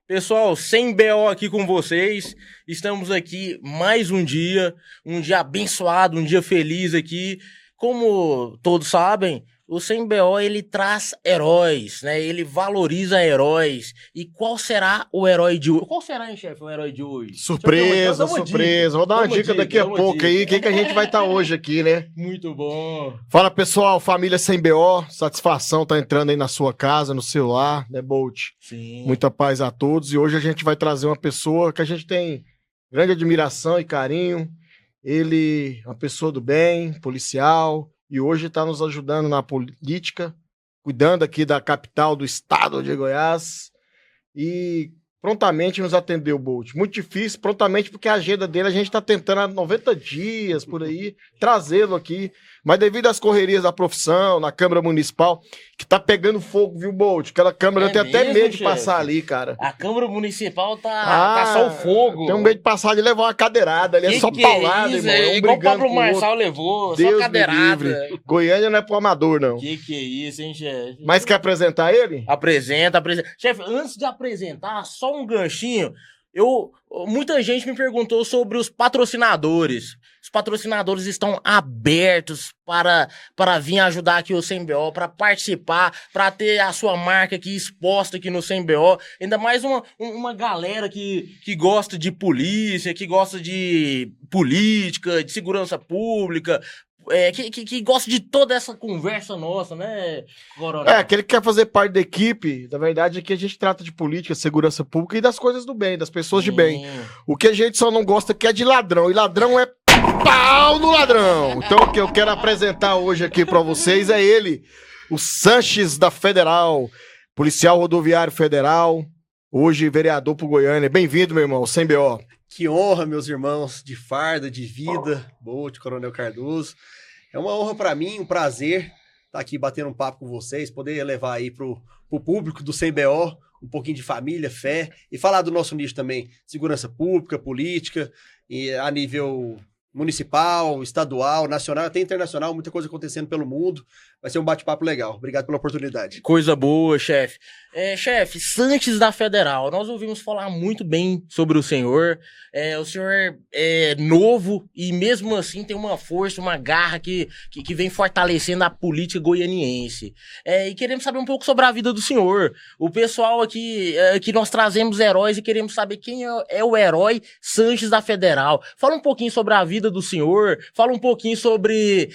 Pessoal, sem BO aqui com vocês. Estamos aqui mais um dia abençoado, um dia feliz aqui. Como todos sabem, o Sem BO ele traz heróis, né? Ele valoriza heróis. E qual será o herói de hoje? Qual será, hein, chefe, o herói de hoje? Surpresa. Vou dar uma dica daqui a pouco aí. Quem que a gente vai estar hoje aqui, né? Muito bom. Fala, pessoal, família Sem BO. Satisfação tá entrando aí na sua casa, no celular, né, Bolt? Sim. Muita paz a todos. E hoje a gente vai trazer uma pessoa que a gente tem grande admiração e carinho. Ele é uma pessoa do bem, policial, e hoje está nos ajudando na política, cuidando aqui da capital do estado de Goiás, e prontamente nos atendeu, Bolt. Muito difícil, prontamente, porque a agenda dele a gente está tentando há 90 dias, por aí, trazê-lo aqui, mas devido às correrias da profissão, na Câmara Municipal, que tá pegando fogo, viu, Bolt? Aquela Câmara, eu tenho até medo de passar ali, cara. A Câmara Municipal tá só o fogo. Tenho medo de passar ali e levar uma cadeirada ali, é só paulada, irmão. É igual o Pablo Marçal levou, Deus só cadeirada. Goiânia não é pro amador, não. Que é isso, hein, chefe? Mas quer apresentar ele? Apresenta. Chefe, antes de apresentar, só um ganchinho. Muita gente me perguntou sobre os patrocinadores. Os patrocinadores estão abertos para vir ajudar aqui o Sem BO, para participar, para ter a sua marca aqui exposta aqui no Sem BO. Ainda mais uma galera que gosta de polícia, que gosta de política, de segurança pública. Que gosta de toda essa conversa nossa, né, Coronel? Aquele que quer fazer parte da equipe, na verdade, é que a gente trata de política, segurança pública e das coisas do bem, das pessoas de bem. O que a gente só não gosta que é de ladrão, e ladrão é pau no ladrão. Então o que eu quero apresentar hoje aqui pra vocês é ele, o Sanches da Federal, policial rodoviário federal, hoje vereador pro Goiânia. Bem-vindo, meu irmão, Sem BO. Que honra, meus irmãos de farda, de vida, Bolt, Coronel Cardoso. É uma honra para mim, um prazer estar aqui batendo um papo com vocês, poder levar aí pro público do Sem BO um pouquinho de família, fé e falar do nosso nicho também, segurança pública, política, e a nível municipal, estadual, nacional, até internacional, muita coisa acontecendo pelo mundo. Vai ser um bate-papo legal. Obrigado pela oportunidade. Coisa boa, chefe. Chefe, Sanches da Federal, nós ouvimos falar muito bem sobre o senhor. O senhor é novo e mesmo assim tem uma força, uma garra que vem fortalecendo a política goianiense. E queremos saber um pouco sobre a vida do senhor. O pessoal aqui, que nós trazemos heróis e queremos saber quem é o herói Sanches da Federal. Fala um pouquinho sobre a vida do senhor, fala um pouquinho sobre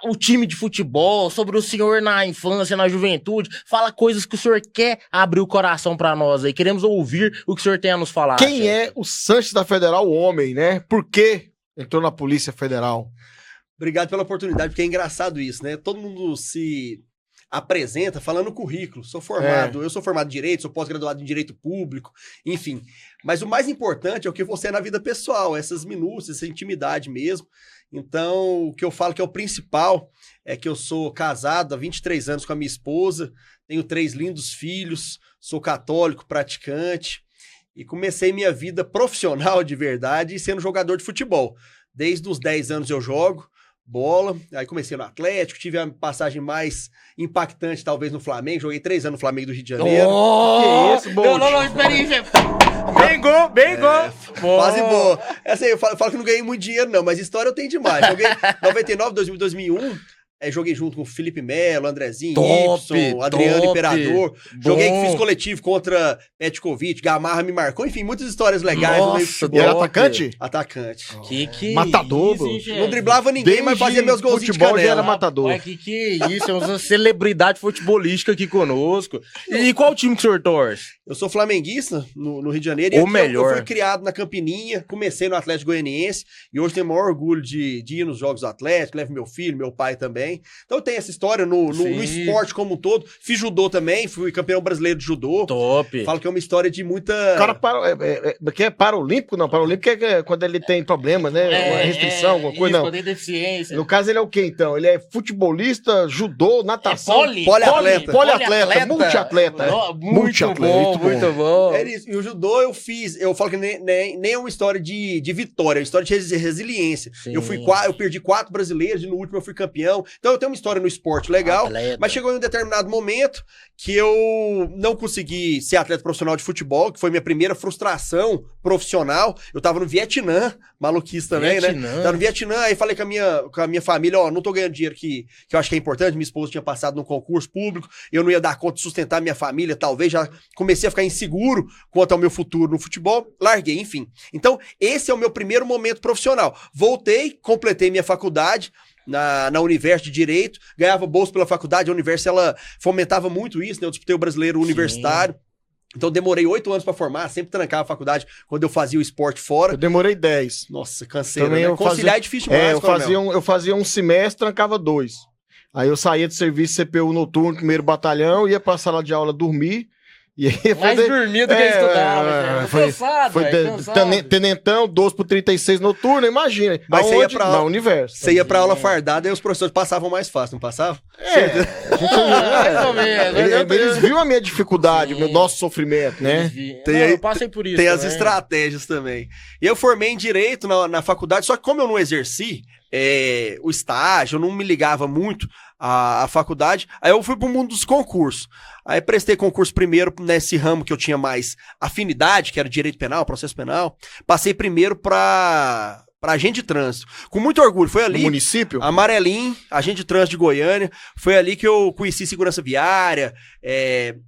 o time de futebol, sobre o senhor na infância, na juventude. Fala coisas que o senhor quer abrir o coração pra nós aí. Queremos ouvir o que o senhor tem a nos falar. Quem é o Sanches da Federal, o homem, né? Por que entrou na Polícia Federal? Obrigado pela oportunidade, porque é engraçado isso, né? Todo mundo se apresenta falando currículo. Eu sou formado em Direito, sou pós-graduado em Direito Público, enfim. Mas o mais importante é o que você é na vida pessoal, essas minúcias, essa intimidade mesmo. Então, o que eu falo que é o principal é que eu sou casado há 23 anos com a minha esposa, tenho 3 lindos filhos, sou católico, praticante, e comecei minha vida profissional de verdade sendo jogador de futebol. Desde os 10 anos eu jogo bola, aí comecei no Atlético, tive a passagem mais impactante talvez no Flamengo, joguei 3 anos no Flamengo do Rio de Janeiro. Que é isso, Bolt? Não, espera aí, chefe. Bem gol. Quase boa. Essa aí, eu falo que não ganhei muito dinheiro não, mas história eu tenho demais. Joguei 99, 2000, 2001... joguei junto com o Felipe Melo, Andrezinho, Ibson, Adriano Imperador. Fiz coletivo contra Petkovic, Gamarra me marcou. Enfim, muitas histórias legais no meio do futebol. Era atacante? Atacante. Que matador, isso, não driblava ninguém, mas fazia meus golzinhos de canela. Já era matador. Mas que isso, é uma celebridade futebolística aqui conosco. E qual time que o senhor torce? Eu sou flamenguista no Rio de Janeiro. Ou melhor. Eu fui criado na Campininha, comecei no Atlético Goianiense e hoje tenho o maior orgulho de ir nos jogos do Atlético, levo meu filho, meu pai também. Então tem essa história no esporte como um todo. Fiz judô também, fui campeão brasileiro de judô. Top. Falo que é uma história de muita... O cara é paralímpico? Não, paralímpico é quando ele tem problema, né? Uma restrição, alguma coisa, isso, não. Quando tem deficiência. No caso ele é o quê, então? Ele é futebolista, judô, natação? Poliatleta. Multiatleta. Muito bom. É isso. E o judô eu falo que nem é uma história de vitória, é uma história de resiliência. Eu perdi 4 brasileiros e no último eu fui campeão. Então eu tenho uma história no esporte legal, Atleta. mas chegou em um determinado momento que eu não consegui ser atleta profissional de futebol, que foi minha primeira frustração profissional. Eu tava no Vietnã, maluquice também, né? Tava no Vietnã, aí falei com a minha família, ó, não tô ganhando dinheiro que eu acho que é importante, minha esposa tinha passado num concurso público, eu não ia dar conta de sustentar minha família, talvez, já comecei a ficar inseguro quanto ao meu futuro no futebol, larguei, enfim. Então, esse é o meu primeiro momento profissional. Voltei, completei minha faculdade, na Universo de Direito, ganhava bolsa pela faculdade, a Universo, ela fomentava muito isso, né? Eu disputei o brasileiro universitário, então demorei 8 anos pra formar, sempre trancava a faculdade quando eu fazia o esporte fora. Eu demorei 10. Nossa, canseira, Também né? Conciliar é difícil demais, eu fazia um semestre, trancava 2. Aí eu saía de serviço CPU noturno, primeiro batalhão, ia pra sala de aula dormir. E aí Mais dormido que estudava. Foi tenentão, 12/36 noturno, imagina. Mas você ia pra aula, na Universo. Você ia pra aula fardada e os professores passavam mais fácil, não passavam? Mais ou menos. Eles viram a minha dificuldade, o nosso sofrimento, né? Eu passei por isso. Tem as estratégias também. E eu formei em Direito na faculdade, só que como eu não exerci o estágio, eu não me ligava muito à faculdade, aí eu fui pro mundo dos concursos. Aí prestei concurso primeiro nesse ramo que eu tinha mais afinidade, que era direito penal, processo penal. Passei primeiro pra agente de trânsito. Com muito orgulho, foi ali... No município? Amarelinho, agente de trânsito de Goiânia. Foi ali que eu conheci segurança viária,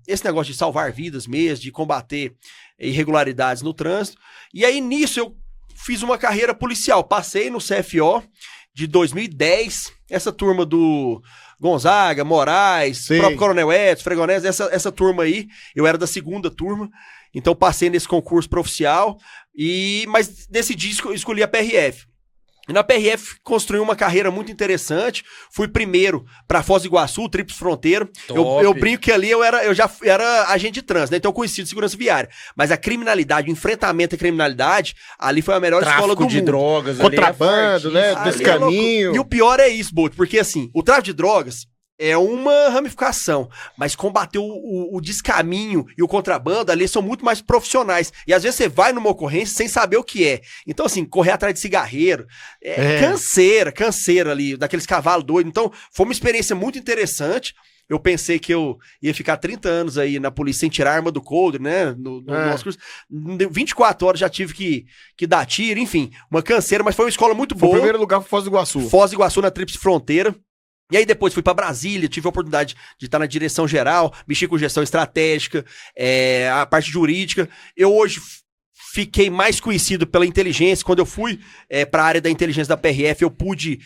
esse negócio de salvar vidas mesmo, de combater irregularidades no trânsito. E aí, nisso, eu fiz uma carreira policial. Passei no CFO de 2010, essa turma do Gonzaga, Moraes, próprio Coronel Edson, Fregonese, essa turma aí, eu era da segunda turma, então passei nesse concurso pro oficial, mas decidi escolher a PRF. E na PRF construí uma carreira muito interessante, fui primeiro para Foz do Iguaçu, Tríplice Fronteira. Eu brinco que ali eu já era agente de trânsito, né? Então eu conheci de segurança viária. Mas a criminalidade, o enfrentamento à criminalidade, ali foi a melhor escola do mundo. Tráfico de drogas, contrabando, né? Desse caminho. E o pior é isso, Bolt, porque assim, o tráfico de drogas é uma ramificação, mas combater o descaminho e o contrabando ali são muito mais profissionais. E às vezes você vai numa ocorrência sem saber o que é. Então assim, correr atrás de cigarreiro, canseira ali, daqueles cavalos doidos. Então foi uma experiência muito interessante. Eu pensei que eu ia ficar 30 anos aí na polícia sem tirar a arma do coldre, né? No nosso curso. 24 horas já tive que dar tiro, enfim, uma canseira, mas foi uma escola muito boa. O primeiro lugar foi Foz do Iguaçu. Foz do Iguaçu na Tríplice Fronteira. E aí depois fui pra Brasília, tive a oportunidade de estar na direção geral, mexi com gestão estratégica, a parte jurídica. Eu hoje fiquei mais conhecido pela inteligência. Quando eu fui para a área da inteligência da PRF, eu pude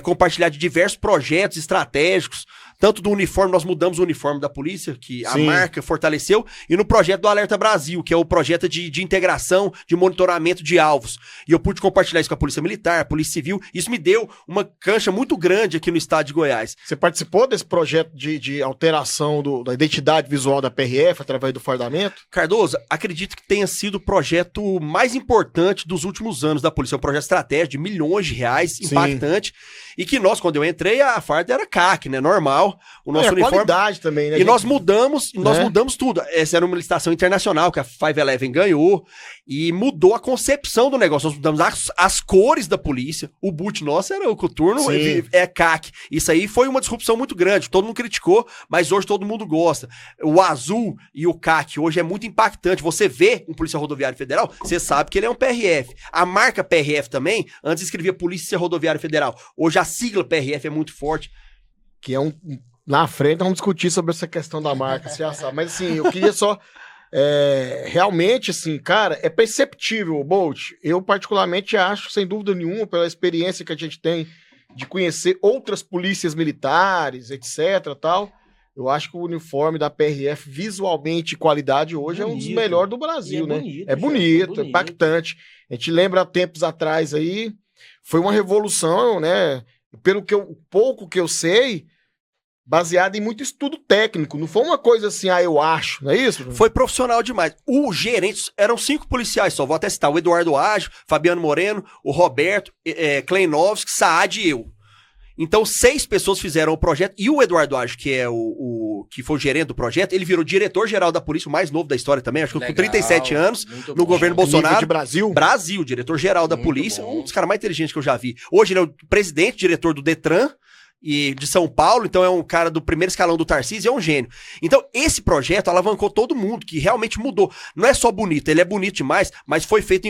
compartilhar de diversos projetos estratégicos, tanto do uniforme, nós mudamos o uniforme da polícia, que a marca fortaleceu, e no projeto do Alerta Brasil, que é o projeto de integração, de monitoramento de alvos. E eu pude compartilhar isso com a Polícia Militar, a Polícia Civil. Isso me deu uma cancha muito grande aqui no estado de Goiás. Você participou desse projeto de alteração da identidade visual da PRF através do fardamento? Cardoso, acredito que tenha sido o projeto mais importante dos últimos anos da polícia. É um projeto estratégico de milhões de reais, impactante. E que nós, quando eu entrei, a farda era CAC, né? Normal. O nosso uniforme. Qualidade também, né? E nós mudamos tudo. Essa era uma licitação internacional que a 511 ganhou e mudou a concepção do negócio. Nós mudamos as cores da polícia. O boot nosso era o coturno, é CAC. Isso aí foi uma disrupção muito grande. Todo mundo criticou, mas hoje todo mundo gosta. O azul e o CAC hoje é muito impactante. Você vê um Polícia Rodoviária Federal, você sabe que ele é um PRF. A marca PRF também, antes escrevia Polícia Rodoviária Federal. Hoje a sigla PRF é muito forte. Que é na frente, vamos discutir sobre essa questão da marca, você já sabe. Mas assim, eu queria só... realmente, assim, cara, é perceptível, Bolt. Eu particularmente acho, sem dúvida nenhuma, pela experiência que a gente tem de conhecer outras polícias militares, etc, tal, eu acho que o uniforme da PRF, visualmente e qualidade, hoje é um dos melhores do Brasil, né? É bonito, é impactante. A gente lembra há tempos atrás aí, foi uma revolução, né? Pelo pouco que eu sei, baseado em muito estudo técnico. Não foi uma coisa assim, eu acho, não é isso? Foi profissional demais. O gerente, eram 5 policiais só, vou até citar, o Eduardo Ágio, Fabiano Moreno, o Roberto, Kleinovski, Saad e eu. Então, 6 pessoas fizeram o projeto, e o Eduardo Ágio, que é que foi o gerente do projeto, ele virou diretor-geral da polícia, o mais novo da história também, acho que com 37 anos, no governo Bolsonaro. De Brasil? Brasil, diretor-geral da polícia, um dos caras mais inteligentes que eu já vi. Hoje ele é o presidente, diretor do Detran, e de São Paulo, então é um cara do primeiro escalão do Tarcísio, é um gênio. Então, esse projeto alavancou todo mundo, que realmente mudou. Não é só bonito, ele é bonito demais, mas foi feito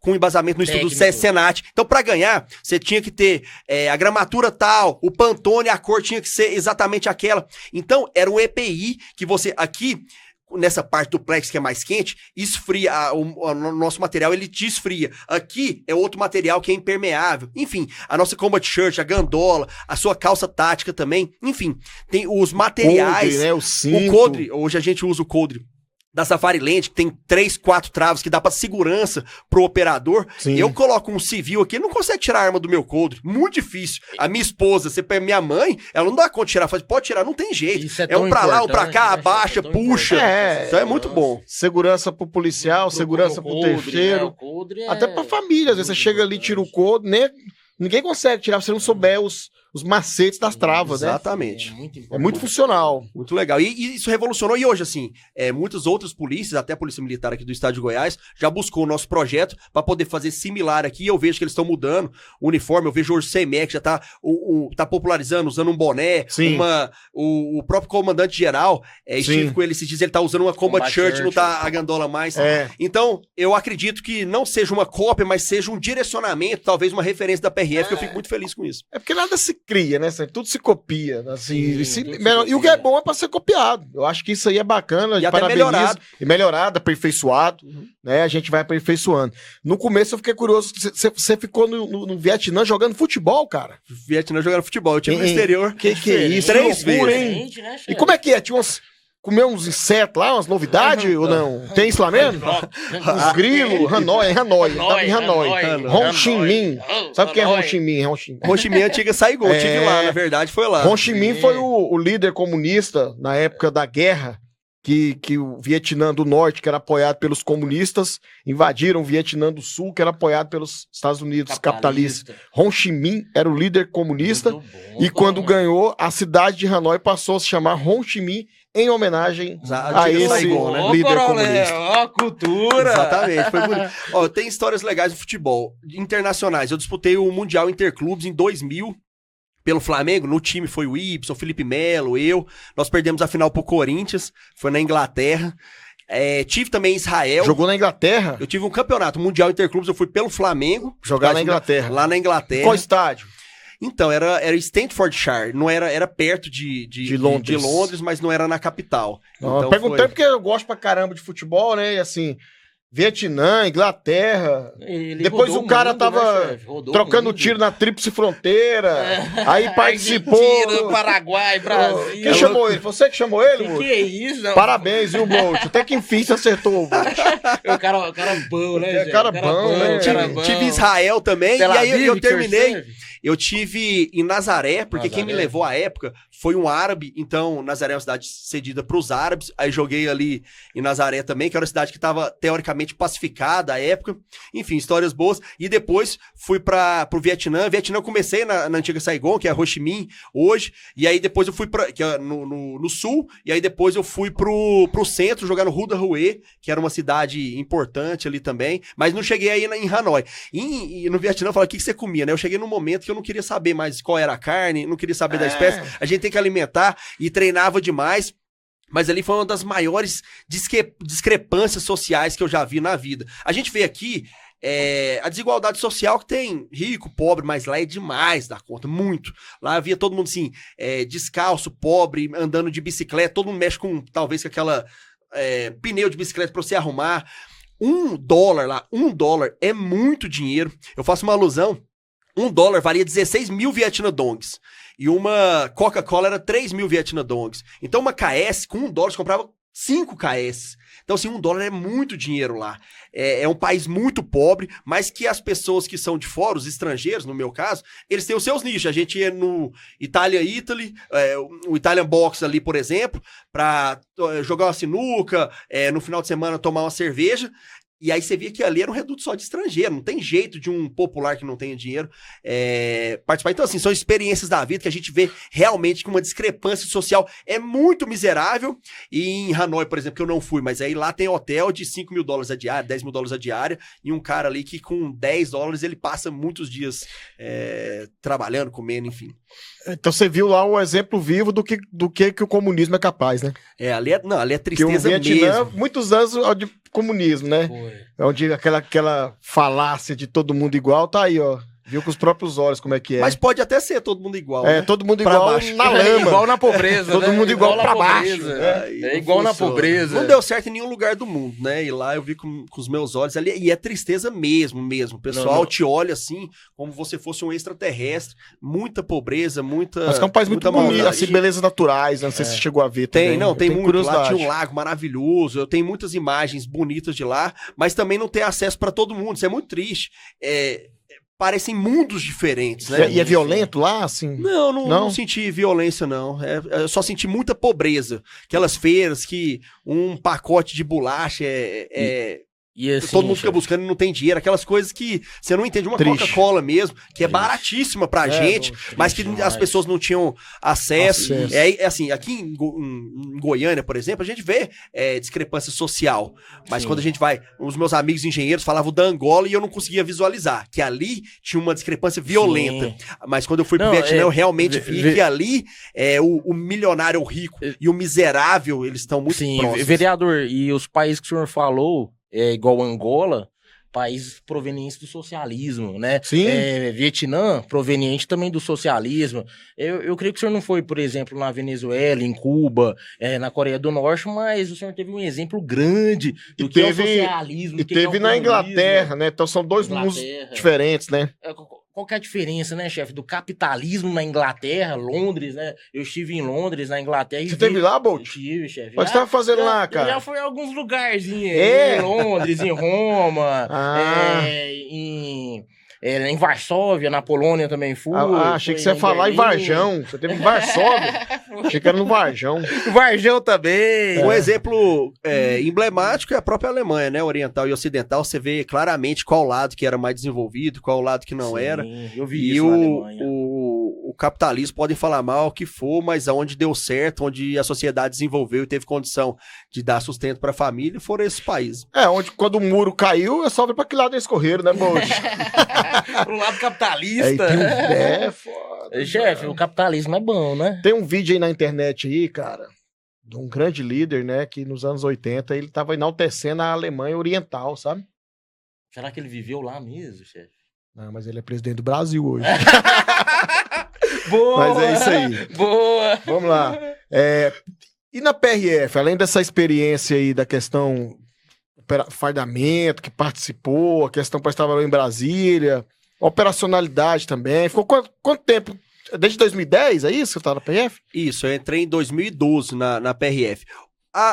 com embasamento no estudo do Senat. Então, para ganhar, você tinha que ter a gramatura tal, o Pantone, a cor tinha que ser exatamente aquela. Então, era um EPI que você, aqui, nessa parte do plex que é mais quente, esfria, o nosso material ele te esfria. Aqui é outro material que é impermeável. Enfim, a nossa combat shirt, a gandola, a sua calça tática também. Enfim, tem os materiais. Coldre, né? O cinto. O coldre, hoje a gente usa o coldre da Safari Land, que tem 3, 4 travas, que dá pra segurança pro operador. Sim. Eu coloco um civil aqui, ele não consegue tirar a arma do meu coldre. Muito difícil. A minha esposa, minha mãe, ela não dá conta de tirar. Fala, pode tirar, não tem jeito. É um pra lá, um pra cá, abaixa, puxa. Então é muito bom. Segurança pro policial, segurança pro terceiro. Até pra família. Às vezes você chega ali, tira o coldre, né? Ninguém consegue tirar se você não souber os macetes das travas, né? Exatamente. É muito funcional. Muito legal. E isso revolucionou. E hoje, assim, muitas outras polícias, até a Polícia Militar aqui do Estado de Goiás, já buscou o nosso projeto para poder fazer similar aqui. Eu vejo que eles estão mudando o uniforme. Eu vejo hoje o CEMEC já tá popularizando, usando um boné. Sim. O próprio comandante-geral, estive com ele esses dias, ele tá usando uma combat shirt, não tá a gandola mais. Então, eu acredito que não seja uma cópia, mas seja um direcionamento, talvez uma referência da PRF, que eu fico muito feliz com isso. É porque nada se cria, né? Tudo se copia. Assim, e o que é bom é pra ser copiado. Eu acho que isso aí é bacana. E até melhorado. E melhorado, aperfeiçoado. Né? A gente vai aperfeiçoando. No começo eu fiquei curioso. Você ficou no Vietnã jogando futebol, cara? Vietnã jogando futebol. Eu tive no exterior. Que é isso? 3 vezes. Hein? E como é que é? Tinha comer uns insetos lá, umas novidades ou não? Tem isso lá mesmo? Os grilos, Hanoi. Tava em Hanoi. Ho Chi Minh. Sabe quem é Ho Chi Minh? Ho Chi Minh é antiga Saigon. Eu tive lá, na verdade, foi lá. Ho Chi Minh foi o líder comunista na época da guerra, que o Vietnã do Norte, que era apoiado pelos comunistas, invadiram o Vietnã do Sul, que era apoiado pelos Estados Unidos capitalistas. Ho Chi Minh era o líder comunista e quando ganhou, a cidade de Hanoi passou a se chamar Ho Chi Minh em homenagem a esse Saigon, né? líder comunista. Ó, cultura! Exatamente, foi bonito. Ó, tem histórias legais do futebol, internacionais. Eu disputei o Mundial Interclubes em 2000, pelo Flamengo. No time foi o Ibson, o Felipe Melo, eu. Nós perdemos a final pro Corinthians, foi na Inglaterra. Tive também em Israel. Jogou na Inglaterra? Eu tive um campeonato mundial Interclubes, eu fui pelo Flamengo. Jogar na Inglaterra. Lá na Inglaterra. Qual estádio? Então, era Staffordshire, não era perto de Londres, mas não era na capital. Então, perguntei porque eu gosto pra caramba de futebol, né? E assim, Vietnã, Inglaterra. Depois o cara tava trocando tiro na Tríplice Fronteira. Aí participou. Argentina, Paraguai, Brasil. Quem chamou ele? Você que chamou ele, Bolt? Que é isso? Não. Parabéns, viu, Bolt? Até que enfim você acertou, Bolt. O cara bom, né, cara bom, né? Tive Israel também, e aí eu terminei. Eu tive em Nazaré, porque quem me levou à época foi um árabe, então Nazaré é uma cidade cedida para os árabes, aí joguei ali em Nazaré também, que era uma cidade que estava teoricamente pacificada à época, enfim, histórias boas, e depois fui para o Vietnã. Vietnã eu comecei na antiga Saigon, que é Ho Chi Minh hoje, e aí depois eu fui que é no sul, e aí depois eu fui pro centro, jogar no Rua da Hue, que era uma cidade importante ali também, mas não cheguei aí em Hanoi. E no Vietnã eu falei, o que você comia, né? Eu cheguei num momento que eu não queria saber mais qual era a carne, não queria saber da espécie, a gente tem que alimentar, e treinava demais, mas ali foi uma das maiores discrepâncias sociais que eu já vi na vida. A gente vê aqui a desigualdade social que tem rico, pobre, mas lá é demais da conta, muito. Lá havia todo mundo assim, descalço, pobre, andando de bicicleta, todo mundo mexe talvez com aquela pneu de bicicleta pra você arrumar. $1 lá, $1 é muito dinheiro. Eu faço uma alusão, $1 valia 16 mil Vietnã Dongs. E uma Coca-Cola era 3 mil Vietnã Dongs. Então uma KS, com $1 você comprava 5 KS. Então assim, $1 é muito dinheiro lá. É um país muito pobre, mas que as pessoas que são de fora, os estrangeiros, no meu caso, eles têm os seus nichos. A gente ia no Italy, o Italian Box ali, por exemplo, pra jogar uma sinuca, no final de semana tomar uma cerveja. E aí você via que ali era um reduto só de estrangeiro, não tem jeito de um popular que não tenha dinheiro participar. Então, assim, são experiências da vida que a gente vê realmente que uma discrepância social é muito miserável. E em Hanoi, por exemplo, que eu não fui, mas aí lá tem hotel de $5.000 a diária, $10.000 a diária, e um cara ali que com $10 ele passa muitos dias trabalhando, comendo, enfim. Então você viu lá o exemplo vivo do que o comunismo é capaz, né? Ali é Porque o tristeza Vietnã, mesmo. muitos anos de comunismo, né? Foi. Onde aquela falácia de todo mundo igual tá aí, ó. Viu com os próprios olhos como é que é. Mas pode até ser todo mundo igual, né? todo mundo Pra igual baixo. na lama. Igual na pobreza, Todo né? mundo igual na pra baixo, pobreza. né? Aí É não igual na funciona. pobreza. Não deu certo em nenhum lugar do mundo, né? E lá eu vi com os meus olhos ali, e é tristeza mesmo. O pessoal Não. te olha assim, como você fosse um extraterrestre, muita pobreza, muita. Mas que é um país muito muita bonito, maldade. assim, belezas naturais, né? Não sei se você chegou a ver também. Tem, tem Eu tenho muito. Lá curiosidade. tinha um lago maravilhoso, eu tenho muitas imagens bonitas de lá, mas também não tem acesso para todo mundo. Isso é muito triste. Parecem mundos diferentes, né? E é violento lá, assim? Não senti violência, não. Eu só senti muita pobreza. Aquelas feiras que um pacote de bolacha E assim, todo mundo fica chefe, buscando e não tem dinheiro. Aquelas coisas que você não entende. Uma Triste. Coca-Cola mesmo, que é Triste. baratíssima pra gente, mas que triste as demais. pessoas não tinham acesso. Acesso. Assim, aqui em Goiânia, por exemplo, a gente vê discrepância social. Mas Sim. quando a gente vai... Os meus amigos engenheiros falavam da Angola e eu não conseguia visualizar. Que ali tinha uma discrepância violenta. Sim. Mas quando eu fui pro Não, Vietnã, eu realmente ve- vi que ali o milionário, o rico e o miserável, eles estão muito Sim, próximos. vereador, e os países que o senhor falou, igual Angola, países provenientes do socialismo, né? Sim. Vietnã, proveniente também do socialismo. Eu creio que o senhor não foi, por exemplo, na Venezuela, em Cuba, na Coreia do Norte, mas o senhor teve um exemplo grande do que é o socialismo. E do que é o teve na comunismo. Inglaterra, né? Então são dois mundos Inglaterra. diferentes, né? Qual que é a diferença, né, chefe, do capitalismo na Inglaterra, Londres, né? Eu estive em Londres, na Inglaterra. Você esteve lá, Bolt? Estive, chefe. Mas o que você tava fazendo lá, cara? Eu já fui em alguns lugarzinhos. É? Em Londres, em Roma, Ah. em Varsóvia, na Polônia também fui. Achei que fui você ia falar em Berlim. Varjão. Você teve em Varsóvia. Achei que era no Varjão. Varjão também. Um exemplo emblemático é a própria Alemanha, né? Oriental e ocidental. Você vê claramente qual lado que era mais desenvolvido, qual lado que não Sim, era. eu vi E isso na Alemanha. o capitalismo, podem falar mal o que for, mas aonde deu certo, onde a sociedade desenvolveu e teve condição de dar sustento para a família, foram esses países. Quando o muro caiu, é só ver pra que lado eles correram, né, Bolt? Pro lado Aí capitalista. tem foda. Chefe, o capitalismo é bom, né? Tem um vídeo aí na internet aí, cara, de um grande líder, né, que nos anos 80 ele tava enaltecendo a Alemanha Oriental, sabe? Será que ele viveu lá mesmo, chefe? Não, mas ele é presidente do Brasil hoje. Boa! Mas é isso aí. Boa! Vamos lá. E na PRF, além dessa experiência aí da questão fardamento, que participou, a questão para trabalhar em Brasília, operacionalidade também. Ficou quanto tempo? Desde 2010, é isso que você tá na PRF? Isso, eu entrei em 2012 na PRF.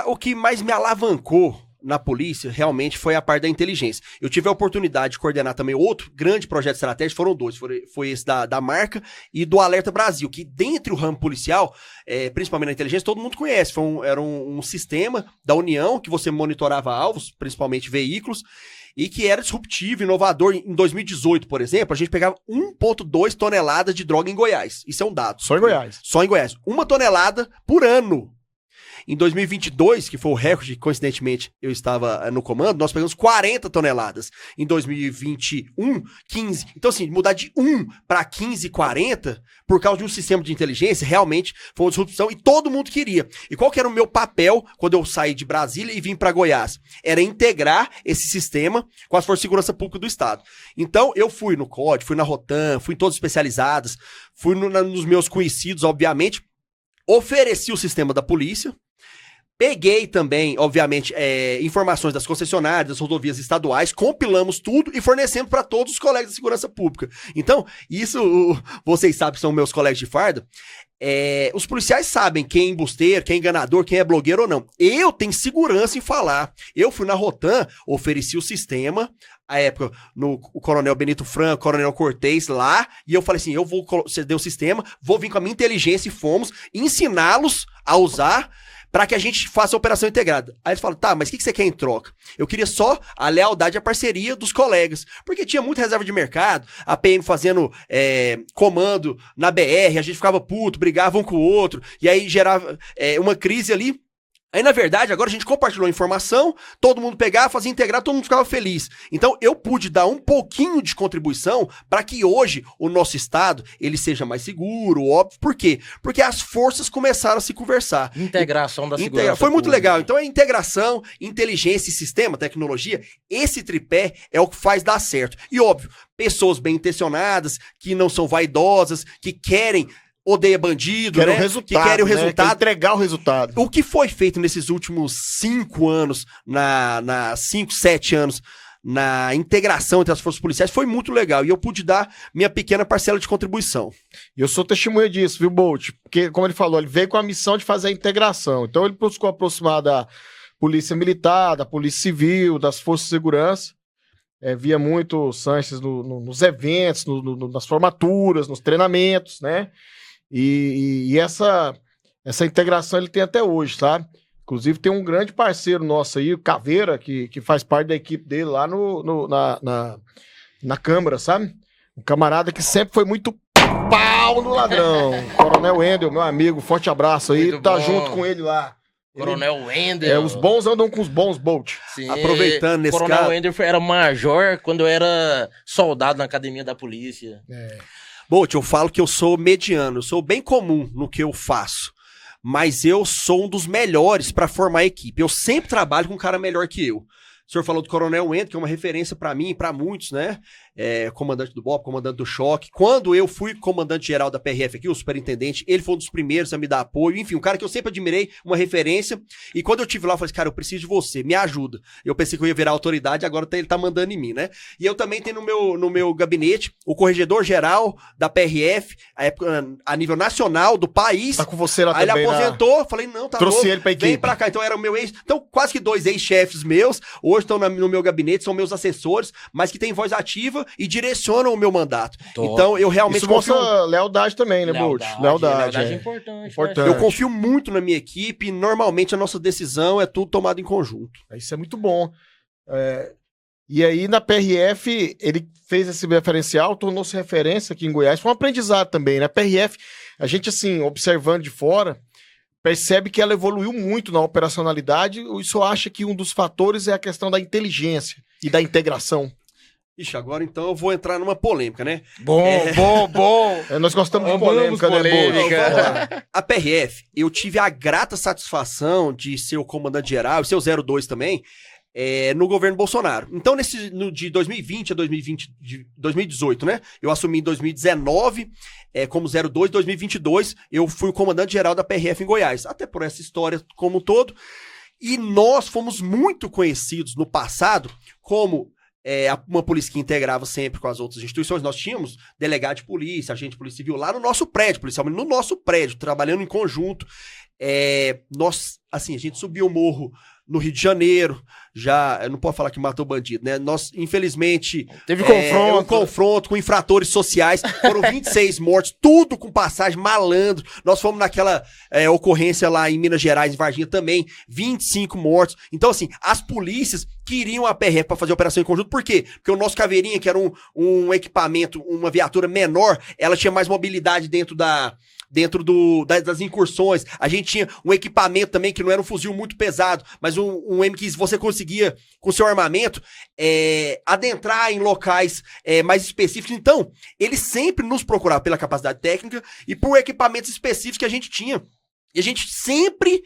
O que mais me alavancou na polícia, realmente, foi a parte da inteligência. Eu tive a oportunidade de coordenar também outro grande projeto estratégico, foram dois, foi esse da marca e do Alerta Brasil, que dentro do ramo policial, principalmente na inteligência, todo mundo conhece, era um sistema da União, que você monitorava alvos, principalmente veículos, e que era disruptivo, inovador. Em 2018, por exemplo, a gente pegava 1,2 toneladas de droga em Goiás. Isso é um dado. Só em Goiás. Só em Goiás. 1 tonelada por ano. Em 2022, que foi o recorde, coincidentemente, eu estava no comando, nós pegamos 40 toneladas. Em 2021, 15. Então, assim, mudar de 1 para 15, 40, por causa de um sistema de inteligência, realmente foi uma disrupção e todo mundo queria. E qual que era o meu papel quando eu saí de Brasília e vim para Goiás? Era integrar esse sistema com as forças de segurança pública do Estado. Então, eu fui no COD, fui na Rotan, fui em todas especializadas, fui nos meus conhecidos, obviamente, ofereci o sistema da polícia. Peguei também, obviamente, informações das concessionárias, das rodovias estaduais, compilamos tudo e fornecemos para todos os colegas de segurança pública. Então, isso, vocês sabem que são meus colegas de farda, os policiais sabem quem é embusteiro, quem é enganador, quem é blogueiro ou não. Eu tenho segurança em falar. Eu fui na Rotan, ofereci o sistema, à época, o Coronel Benito Franco, Coronel Cortez lá, e eu falei assim, eu vou ceder o sistema, vou vir com a minha inteligência e fomos ensiná-los a usar, para que a gente faça a operação integrada. Aí eles falam, tá, mas o que você quer em troca? Eu queria só a lealdade e a parceria dos colegas, porque tinha muita reserva de mercado, a PM fazendo comando na BR, a gente ficava puto, brigava um com o outro, e aí gerava uma crise ali. Aí, na verdade, agora a gente compartilhou a informação, todo mundo pegava, fazia integrar, todo mundo ficava feliz. Então, eu pude dar um pouquinho de contribuição para que hoje o nosso estado ele seja mais seguro, óbvio. Por quê? Porque as forças começaram a se conversar. Integração da segurança Foi muito pública. legal. Então, é integração, inteligência e sistema, tecnologia, esse tripé é o que faz dar certo. E, óbvio, pessoas bem intencionadas, que não são vaidosas, que querem... odeia bandido, Quer né? o resultado, Que querem o né? resultado. Quer entregar o resultado. O que foi feito nesses últimos 5 anos, 5, 7 anos, na integração entre as forças policiais, foi muito legal. E eu pude dar minha pequena parcela de contribuição. E eu sou testemunha disso, viu, Bolt? Porque, como ele falou, ele veio com a missão de fazer a integração. Então, ele buscou aproximar da Polícia Militar, da Polícia Civil, das Forças de Segurança. Via muito o Sanches nos eventos, nas formaturas, nos treinamentos, né? E essa integração ele tem até hoje, sabe? Inclusive tem um grande parceiro nosso aí, o Caveira, que faz parte da equipe dele lá na Câmara, sabe? Um camarada que sempre foi muito pau no ladrão. Coronel Wendel, meu amigo, forte abraço aí, Muito tá bom. junto com ele lá. Coronel Wendel. Os bons andam com os bons, Bolt. Sim. Aproveitando nesse Coronel caso... Wendel era major quando eu era soldado na academia da polícia. Bolt, eu falo que eu sou mediano, eu sou bem comum no que eu faço. Mas eu sou um dos melhores para formar equipe. Eu sempre trabalho com um cara melhor que eu. O senhor falou do Coronel Wendel, que é uma referência para mim e para muitos, né? Comandante do BOP, comandante do Choque. Quando eu fui comandante-geral da PRF aqui, o superintendente, ele foi um dos primeiros a me dar apoio. Enfim, um cara que eu sempre admirei, uma referência. E quando eu estive lá, eu falei assim, cara, eu preciso de você, me ajuda. Eu pensei que eu ia virar autoridade, agora ele tá mandando em mim, né? E eu também tenho no meu gabinete o corregedor-geral da PRF, a nível nacional do país. Tá com você lá Aí também, ele aposentou, falei, não, tá Trouxe louco, ele pra equipe. vem pra cá. Então era o meu ex, então quase que 2 ex-chefes meus, hoje estão no meu gabinete, são meus assessores, mas que têm voz ativa e direcionam o meu mandato. Top. Então eu realmente Isso mostra lealdade também, né, Bolt? Lealdade é importante. Importante. Eu confio muito na minha equipe e normalmente a nossa decisão é tudo tomado em conjunto. Isso é muito bom. E aí, na PRF, ele fez esse referencial, tornou-se referência aqui em Goiás. Foi um aprendizado também, né? A PRF, a gente, assim, observando de fora, percebe que ela evoluiu muito na operacionalidade. Isso acha que um dos fatores é a questão da inteligência e da integração. Ixi, agora então eu vou entrar numa polêmica, né? Bom. Nós gostamos de Amamos polêmica, né, polêmica. Bolt? Vamos lá. A PRF, eu tive a grata satisfação de ser o comandante-geral, e ser o 02 também, no governo Bolsonaro. Então, de 2020 a 2018, né? Eu assumi em 2019 como 02, 2022 eu fui o comandante-geral da PRF em Goiás. Até por essa história como um todo. E nós fomos muito conhecidos no passado como uma polícia que integrava sempre com as outras instituições. Nós tínhamos delegado de polícia, agente de polícia civil lá no nosso prédio, policial no nosso prédio, trabalhando em conjunto. A gente subiu o morro no Rio de Janeiro, eu não posso falar que matou bandido, né? Nós, infelizmente... Teve um confronto com infratores sociais, foram 26 mortos, tudo com passagem, malandro. Nós fomos naquela ocorrência lá em Minas Gerais, em Varginha também, 25 mortos. Então, assim, as polícias queriam a PRF para fazer operação em conjunto, por quê? Porque o nosso Caveirinha, que era um equipamento, uma viatura menor, ela tinha mais mobilidade dentro das incursões. A gente tinha um equipamento também que não era um fuzil muito pesado, mas um M15 você conseguia, com seu armamento, adentrar em locais mais específicos. Então, eles sempre nos procuravam pela capacidade técnica e por equipamentos específicos que a gente tinha. E a gente sempre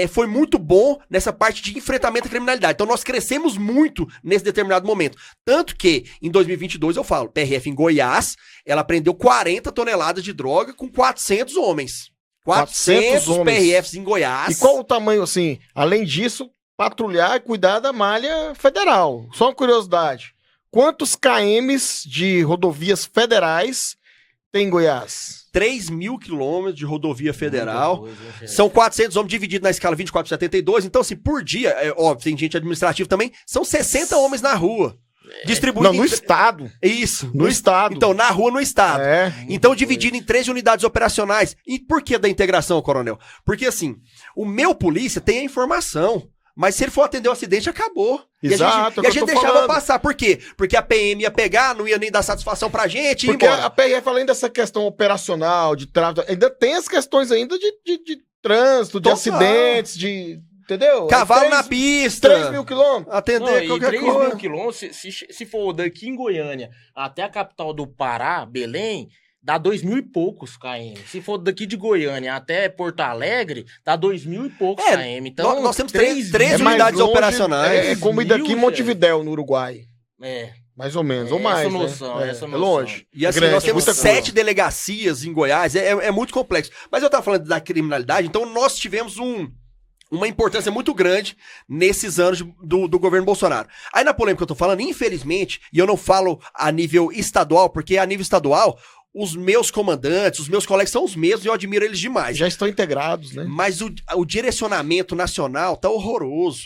foi muito bom nessa parte de enfrentamento à criminalidade. Então nós crescemos muito nesse determinado momento. Tanto que, em 2022, eu falo, PRF em Goiás, ela prendeu 40 toneladas de droga com 400 homens. 400 PRFs em Goiás. E qual o tamanho, assim, além disso, patrulhar e cuidar da malha federal? Só uma curiosidade. Quantos KMs de rodovias federais tem em Goiás? 3.000 quilômetros de rodovia federal. São 400 homens divididos na escala 24/72. Então, assim, por dia, óbvio, tem gente administrativa também, são 60 homens na rua. distribuído Não, no estado. Isso. No estado. Então, na rua, no estado. É. Então, dividido em 13 unidades operacionais. E por que da integração, coronel? Porque, assim, o meu polícia tem a informação, mas se ele for atender o acidente, acabou. Exato, E a gente deixava falando. passar. Por quê? Porque a PM ia pegar, não ia nem dar satisfação pra gente e ir Porque embora. a PRF, além dessa questão operacional, de tráfego, ainda tem as questões ainda de trânsito, de Total. acidentes, de... Entendeu? Cavalo na pista. 3 mil quilômetros. Atender E qualquer 3 coisa. mil quilômetros, se for daqui em Goiânia até a capital do Pará, Belém, dá 2.000 e poucos km. Se for daqui de Goiânia até Porto Alegre, dá 2.000 e poucos km. Então, nós temos três É mais unidades longe, operacionais. É como ir daqui em Montevidéu, no Uruguai. É. Mais ou menos, É, ou mais, essa noção, né? essa É noção. longe. E assim, grande, nós temos muita coisa. 7 delegacias em Goiás, é muito complexo. Mas eu tava falando da criminalidade, então nós tivemos uma importância muito grande nesses anos do governo Bolsonaro. Aí na polêmica que eu tô falando, infelizmente, e eu não falo a nível estadual, porque a nível estadual, os meus comandantes, os meus colegas são os mesmos e eu admiro eles demais. Já estão integrados, né? Mas o direcionamento nacional tá horroroso.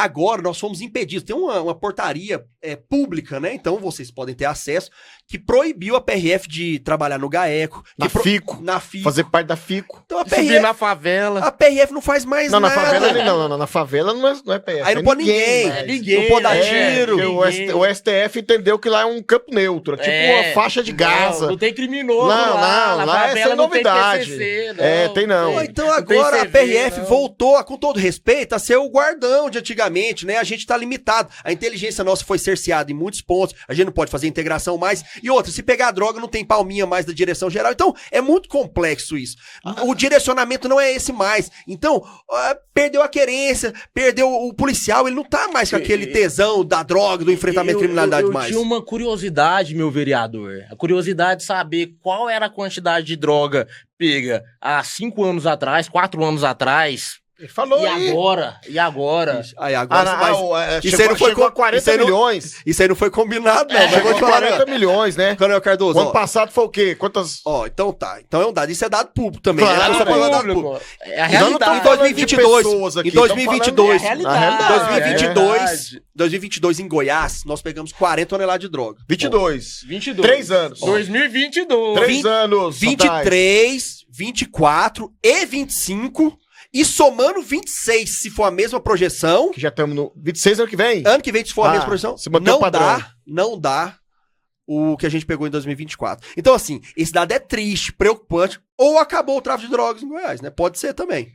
Agora nós fomos impedidos. Tem uma portaria pública, né? Então vocês podem ter acesso, que proibiu a PRF de trabalhar no GAECO. Na FICO. Na FICO. Fazer parte da FICO. Então a Subir PRF, na favela. a PRF não faz mais Não, na nada. favela, não, na favela não é PRF. Aí não pode ninguém. mais. Ninguém, Não pode dar né? tiro. Porque o STF entendeu que lá é um campo neutro, é tipo uma faixa de Gaza. Não tem criminoso Não, lá. não, Na lá é favela sem não tem novidade. PCC, Tem não. Pô, então Não tem agora a CV, PRF não. voltou, com todo respeito, a ser o guardão de antigamente, né? A gente tá limitado. A inteligência nossa foi cerceada em muitos pontos, a gente não pode fazer integração mais. E outra, se pegar a droga, não tem palminha mais da direção geral. Então, é muito complexo isso. O direcionamento não é esse mais. Então, perdeu a querência, perdeu o policial, ele não tá mais com aquele tesão da droga, do enfrentamento à criminalidade mais. Eu tinha uma curiosidade, meu vereador. A curiosidade de saber qual era a quantidade de droga pega há 5 anos atrás, 4 anos atrás. Ele falou E aí. agora? E agora? Aí agora isso aí não foi chegou a 40 milhões. Isso aí não foi combinado, não. Mas Chegou vou a te falar, 40 milhões, né? Coronel Cardoso, O ano passado foi o quê? Quantas... então tá. Então é um dado. Isso é dado público também. Claro, né? Não só falando dado público. público. É a Nós não estamos realidade. falando de 2022, pessoas aqui, em 2022, É a Na realidade, realidade. 2022 em Goiás, nós pegamos 40 toneladas de droga. 22. 22. 3 anos. 2022. 3 anos. 23, 24 e 25. E somando 26, se for a mesma projeção. Que já estamos no 26 ano que vem. Ano que vem, se for a mesma projeção. se manter o padrão. Não dá o que a gente pegou em 2024. Então, assim, esse dado é triste, preocupante. Ou acabou o tráfico de drogas em Goiás, né? Pode ser também.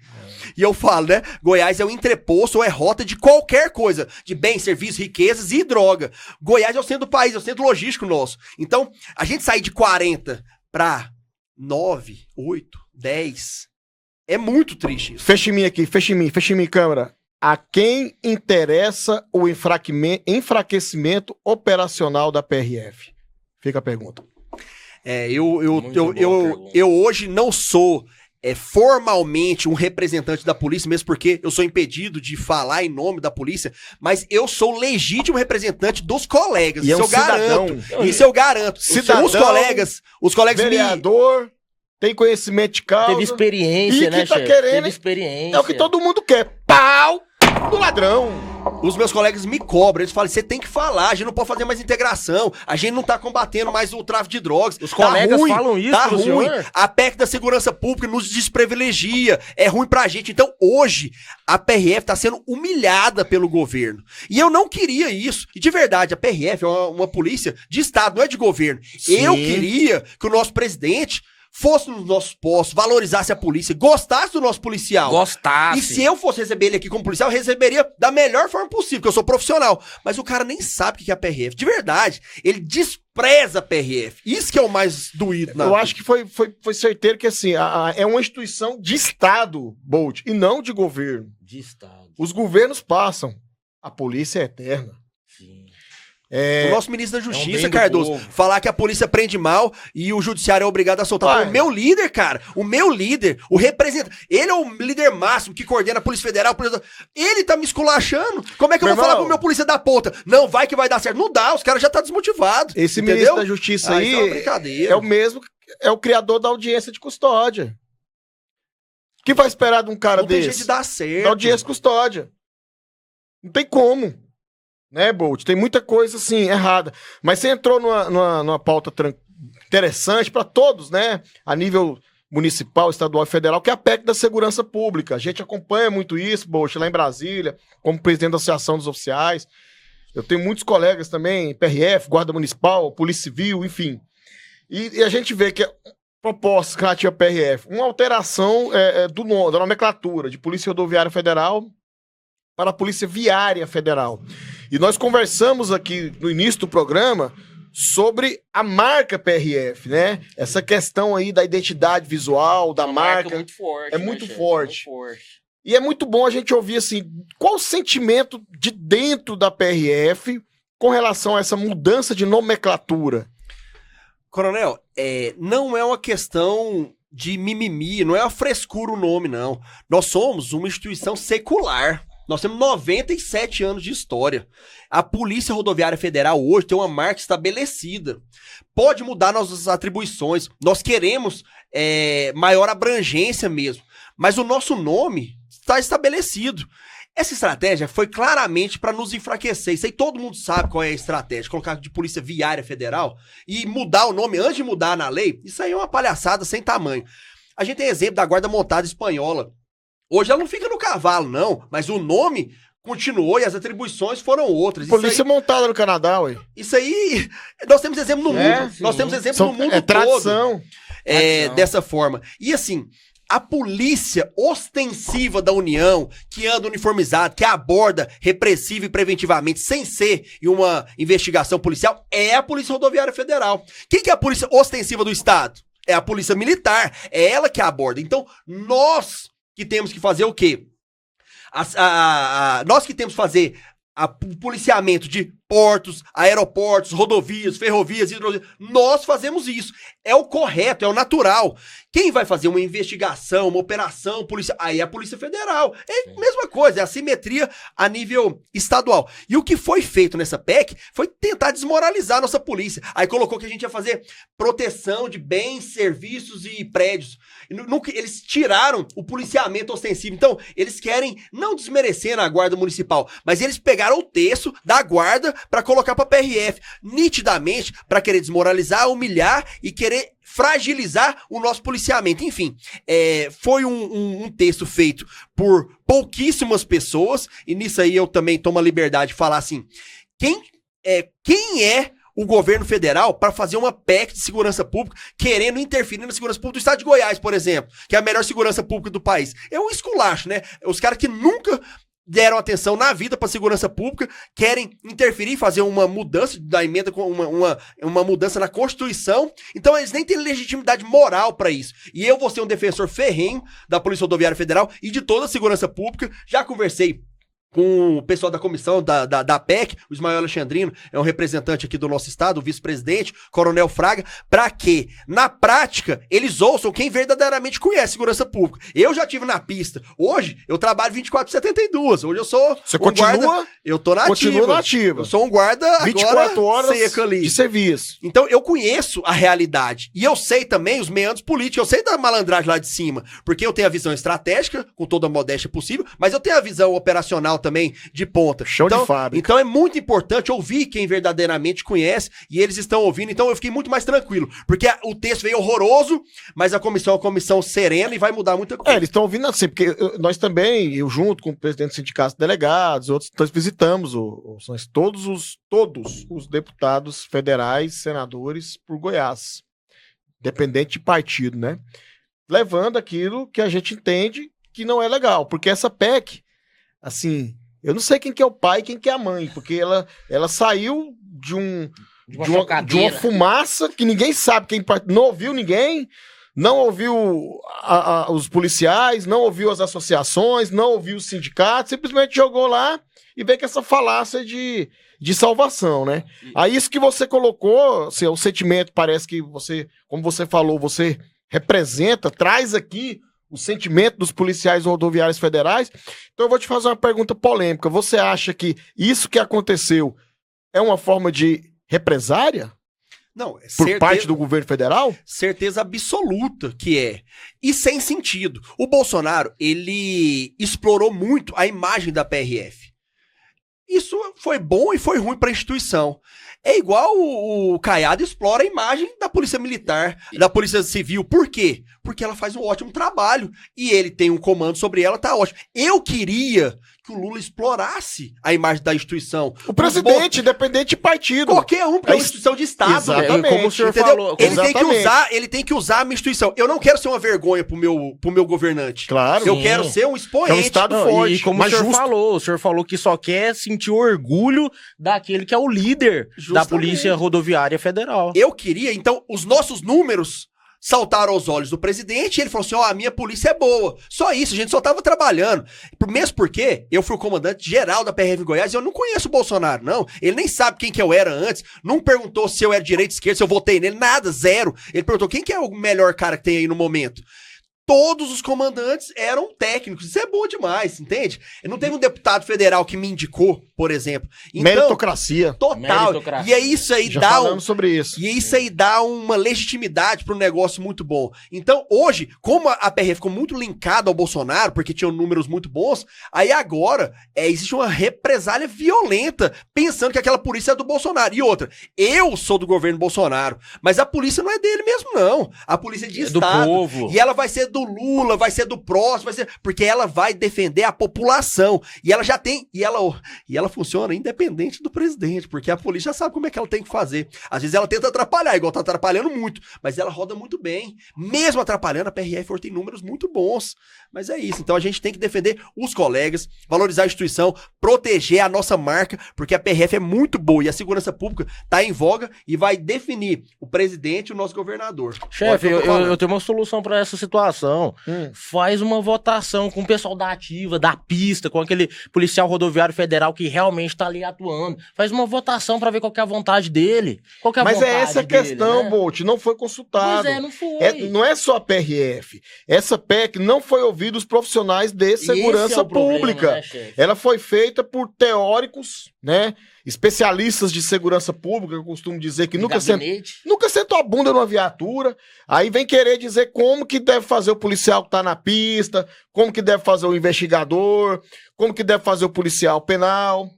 E eu falo, né? Goiás é o entreposto ou é rota de qualquer coisa. De bens, serviços, riquezas e droga. Goiás é o centro do país, é o centro logístico nosso. Então, a gente sair de 40 para 9, 8, 10... É muito triste isso. Fecha em mim aqui, fecha em mim, câmera. A quem interessa o enfraquecimento operacional da PRF? Fica a pergunta. Eu hoje não sou formalmente um representante da polícia, mesmo porque eu sou impedido de falar em nome da polícia, mas eu sou legítimo representante dos colegas. E é um Isso eu garanto. Cidadão, os colegas vereador, tem conhecimento de causa. Teve experiência, E né, que tá chefe? querendo, Teve experiência. É o que todo mundo quer. Pau do ladrão. Os meus colegas me cobram, eles falam, você tem que falar, a gente não pode fazer mais integração, a gente não tá combatendo mais o tráfico de drogas. Os colegas ruim, falam isso tá pro ruim. senhor? A PEC da segurança pública nos desprivilegia, é ruim pra gente. Então, hoje, a PRF tá sendo humilhada pelo governo. E eu não queria isso. E de verdade, a PRF é uma polícia de Estado, não é de governo. Sim. Eu queria que o nosso presidente fosse nos nossos postos, valorizasse a polícia, gostasse do nosso policial. Gostasse. E se eu fosse receber ele aqui como policial, eu receberia da melhor forma possível, porque eu sou profissional. Mas o cara nem sabe o que é a PRF. De verdade, ele despreza a PRF. Isso que é o mais doído. Eu acho que foi certeiro que, assim, é uma instituição de Estado, Bolt, e não de governo. De Estado. Os governos passam. A polícia é eterna. Sim. O nosso ministro da Justiça, bem do Cardoso, povo. falar que a polícia prende mal e o judiciário é obrigado a soltar. Vai. O meu líder, cara, o representante, ele é o líder máximo que coordena a Polícia Federal. Ele tá me esculachando. Como é que eu Meu vou falar irmão, pro meu polícia da ponta? Não, vai que vai dar certo. Não dá, os caras já tá desmotivados. Esse entendeu? ministro da Justiça aí Isso é uma brincadeira. é o mesmo, é o criador da audiência de custódia. O que vai esperar de um cara Não tem jeito desse? de dar certo. Da audiência de custódia. Não tem como. né, Bolt? Tem muita coisa, assim, errada. Mas você entrou numa pauta interessante para todos, né? A nível municipal, estadual e federal, que é a PEC da segurança pública. A gente acompanha muito isso, Bolt, lá em Brasília, como presidente da Associação dos Oficiais. Eu tenho muitos colegas também, PRF, Guarda Municipal, Polícia Civil, enfim. E a gente vê que propostas relativas à PRF, uma alteração da nomenclatura de Polícia Rodoviária Federal para a Polícia Viária Federal. E nós conversamos aqui no início do programa sobre a marca PRF, né? Essa questão aí da identidade visual, da marca. Muito forte, é muito forte. E é muito bom a gente ouvir, assim, qual o sentimento de dentro da PRF com relação a essa mudança de nomenclatura? Coronel, não é uma questão de mimimi, não é uma frescura o nome, não. Nós somos uma instituição secular. Nós temos 97 anos de história. A Polícia Rodoviária Federal hoje tem uma marca estabelecida. Pode mudar nossas atribuições. Nós queremos maior abrangência mesmo. Mas o nosso nome está estabelecido. Essa estratégia foi claramente para nos enfraquecer. Isso aí todo mundo sabe qual é a estratégia. Colocar de Polícia Viária Federal e mudar o nome antes de mudar na lei. Isso aí é uma palhaçada sem tamanho. A gente tem exemplo da Guarda Montada Espanhola. Hoje ela não fica no cavalo, não. Mas o nome continuou e as atribuições foram outras. Polícia montada no Canadá, ué. Isso aí... Nós temos exemplo no mundo. Sim. Nós temos exemplo no mundo tradição. todo. Dessa forma. E assim... A polícia ostensiva da União, que anda uniformizada, que aborda repressiva e preventivamente, sem ser uma investigação policial, é a Polícia Rodoviária Federal. Quem que é a polícia ostensiva do Estado? É a Polícia Militar. É ela que aborda. Então, nós que temos que fazer o quê? Nós que temos que fazer o policiamento de portos, aeroportos, rodovias, ferrovias, hidrovias, nós fazemos isso. É o correto, é o natural. Quem vai fazer uma investigação, uma operação policial? Aí é a Polícia Federal. É a mesma coisa, é a simetria a nível estadual. E o que foi feito nessa PEC foi tentar desmoralizar a nossa polícia. Aí colocou que a gente ia fazer proteção de bens, serviços e prédios. Eles tiraram o policiamento ostensivo. Então, eles querem não desmerecer na Guarda Municipal, mas eles pegaram o texto da Guarda para colocar para PRF, nitidamente para querer desmoralizar, humilhar e querer fragilizar o nosso policiamento. Enfim, foi um texto feito por pouquíssimas pessoas, e nisso aí eu também tomo a liberdade de falar assim, quem é o governo federal para fazer uma PEC de segurança pública querendo interferir na segurança pública do estado de Goiás, por exemplo, que é a melhor segurança pública do país? É um esculacho, né? Os caras que nunca deram atenção na vida para segurança pública, querem interferir, fazer uma mudança da emenda, uma mudança na Constituição. Então eles nem têm legitimidade moral para isso. E eu vou ser um defensor ferrenho da Polícia Rodoviária Federal e de toda a segurança pública. Já conversei com o pessoal da comissão da PEC, o Ismael Alexandrino, é um representante aqui do nosso estado, o vice-presidente, Coronel Fraga, para que, na prática, eles ouçam quem verdadeiramente conhece segurança pública. Eu já estive na pista. Hoje, eu trabalho 24/72. Hoje eu sou guarda... Eu tô na ativa. Continua na ativa. Eu sou um guarda 24 horas de serviço. Então, eu conheço a realidade. E eu sei também os meandros políticos. Eu sei da malandragem lá de cima. Porque eu tenho a visão estratégica, com toda a modéstia possível, mas eu tenho a visão operacional também de ponta. Show de fábrica. Então é muito importante ouvir quem verdadeiramente conhece, e eles estão ouvindo, então eu fiquei muito mais tranquilo, porque o texto veio horroroso, mas a comissão é uma comissão serena e vai mudar muita coisa. Eles estão ouvindo assim, porque nós também, eu junto com o presidente do sindicato de delegados, outros, nós visitamos todos os deputados federais, senadores por Goiás, independente de partido, né? Levando aquilo que a gente entende que não é legal, porque essa PEC, assim, eu não sei quem que é o pai e quem que é a mãe, porque ela saiu de uma fumaça que ninguém sabe, não ouviu ninguém, não ouviu os policiais, não ouviu as associações, não ouviu os sindicatos, simplesmente jogou lá e veio com essa falácia de salvação, né? Aí isso que você colocou, assim, o sentimento parece que você, como você falou, você representa, traz aqui o sentimento dos policiais rodoviários federais. Então eu vou te fazer uma pergunta polêmica. Você acha que isso que aconteceu é uma forma de represária? Não, por parte do governo federal? Certeza absoluta que é. E sem sentido. O Bolsonaro, ele explorou muito a imagem da PRF. Isso foi bom e foi ruim para a instituição. É igual o Caiado explora a imagem da Polícia Militar, da Polícia Civil. Por quê? Porque ela faz um ótimo trabalho. E ele tem um comando sobre ela, tá ótimo. Eu queria que o Lula explorasse a imagem da instituição. O presidente, independente de partido. Qualquer um, porque é uma instituição de Estado. Exatamente. Como o senhor Entendeu? falou. Ele tem que usar a minha instituição. Eu não quero ser uma vergonha pro meu governante. Claro. Eu Sim. quero ser um expoente. É um Estado forte, E como mas o justo. senhor falou que só quer sentir orgulho daquele que é o líder da Justamente. Polícia Rodoviária Federal. Eu queria, então, os nossos números saltaram aos olhos do presidente e ele falou assim, ó, a minha polícia é boa. Só isso, a gente só tava trabalhando. Mesmo porque eu fui o comandante geral da PRF em Goiás e eu não conheço o Bolsonaro, não. Ele nem sabe quem que eu era antes, não perguntou se eu era direita, esquerda, se eu votei nele, nada, zero. Ele perguntou quem que é o melhor cara que tem aí no momento. Todos os comandantes eram técnicos. Isso é bom demais, entende? Não teve um deputado federal que me indicou, por exemplo. Então, Meritocracia. total. Meritocracia. E é isso aí Já dá falamos sobre isso. e isso aí dá uma legitimidade para um negócio muito bom. Então, hoje, como a PRF ficou muito linkada ao Bolsonaro, porque tinham números muito bons, aí agora existe uma represália violenta, pensando que aquela polícia é do Bolsonaro. E outra, eu sou do governo Bolsonaro, mas a polícia não é dele mesmo, não. A polícia é de É do Estado. povo. E ela vai ser do Lula, vai ser do próximo, vai ser... porque ela vai defender a população. E ela já tem... E ela funciona independente do presidente, porque a polícia já sabe como é que ela tem que fazer. Às vezes ela tenta atrapalhar, igual tá atrapalhando muito, mas ela roda muito bem. Mesmo atrapalhando, a PRF tem números muito bons. Mas é isso. Então a gente tem que defender os colegas, valorizar a instituição, proteger a nossa marca, porque a PRF é muito boa e a segurança pública tá em voga e vai definir o presidente e o nosso governador. Chefe, Olha o que eu tô falando. eu tenho uma solução pra essa situação. Faz uma votação com o pessoal da ativa, da pista, com aquele policial rodoviário federal que realmente tá ali atuando. Faz uma votação pra ver qual que é a vontade dele. Qual que é a Mas vontade é essa a dele, questão, né? Bolt. Não foi consultado. Pois é, não foi. Não é só a PRF. Essa PEC não foi ouvida os profissionais de segurança Esse é o problema, pública. né, chefe? Ela foi feita por teóricos, né? Especialistas de segurança pública, eu costumo dizer que nunca sentou a bunda numa viatura. Aí vem querer dizer como que deve fazer o policial que tá na pista, como que deve fazer o investigador, como que deve fazer o policial penal.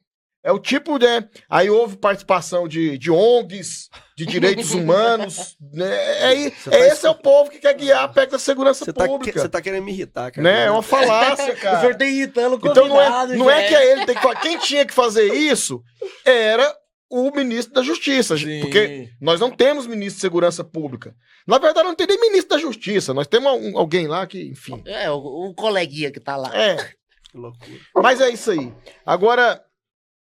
É o tipo, né? Aí houve participação de ONGs, de direitos humanos. Né? Esse é o povo que quer guiar a PEC da segurança pública. Você tá querendo me irritar, cara. Né? É uma falácia, O cara. senhor tá irritando o Então convidado, não é gente. que é ele que tem que fazer. Quem tinha que fazer isso era o ministro da Justiça. Sim. Porque nós não temos ministro de segurança pública. Na verdade, não tem nem ministro da Justiça. Nós temos alguém lá que, enfim. É, o coleguinha que tá lá. Que loucura. Mas é isso aí. Agora,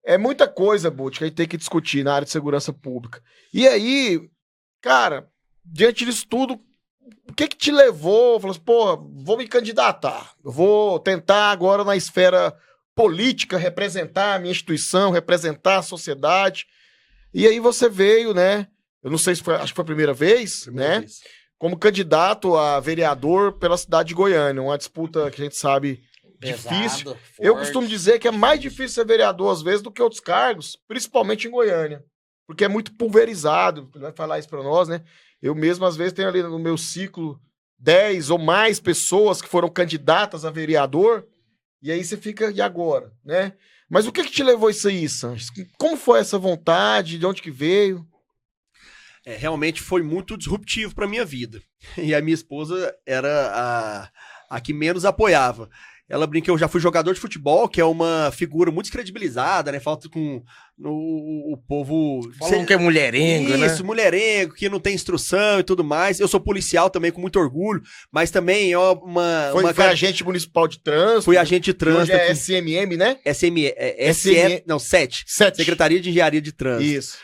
é muita coisa, Bolt, que a gente tem que discutir na área de segurança pública. E aí, cara, diante disso tudo, o que te levou? Falou assim, pô, vou me candidatar. Eu vou tentar agora na esfera política representar a minha instituição, representar a sociedade. E aí você veio, né? Eu não sei se foi, acho que foi a primeira vez, né? Vez. Como candidato a vereador pela cidade de Goiânia. Uma disputa que a gente sabe difícil. Pesado, Eu forte. costumo dizer que é mais difícil ser vereador, às vezes, do que outros cargos, principalmente em Goiânia. Porque é muito pulverizado. Ele vai falar isso para nós, né? Eu mesmo, às vezes, tenho ali no meu ciclo 10 ou mais pessoas que foram candidatas a vereador, e aí você fica, e agora, né? Mas o que te levou isso aí, Sanches? Como foi essa vontade? De onde que veio? Realmente foi muito disruptivo para minha vida. E a minha esposa era a que menos apoiava. Ela brinca que eu já fui jogador de futebol, que é uma figura muito descredibilizada, né? Falta com o povo... Falam que é mulherengo, né? Isso, mulherengo, que não tem instrução e tudo mais. Eu sou policial também, com muito orgulho, mas também é Foi agente municipal de trânsito. Fui agente de trânsito. Hoje é aqui. SMM, né? SE, não, 7. 7. Secretaria de Engenharia de Trânsito. Isso.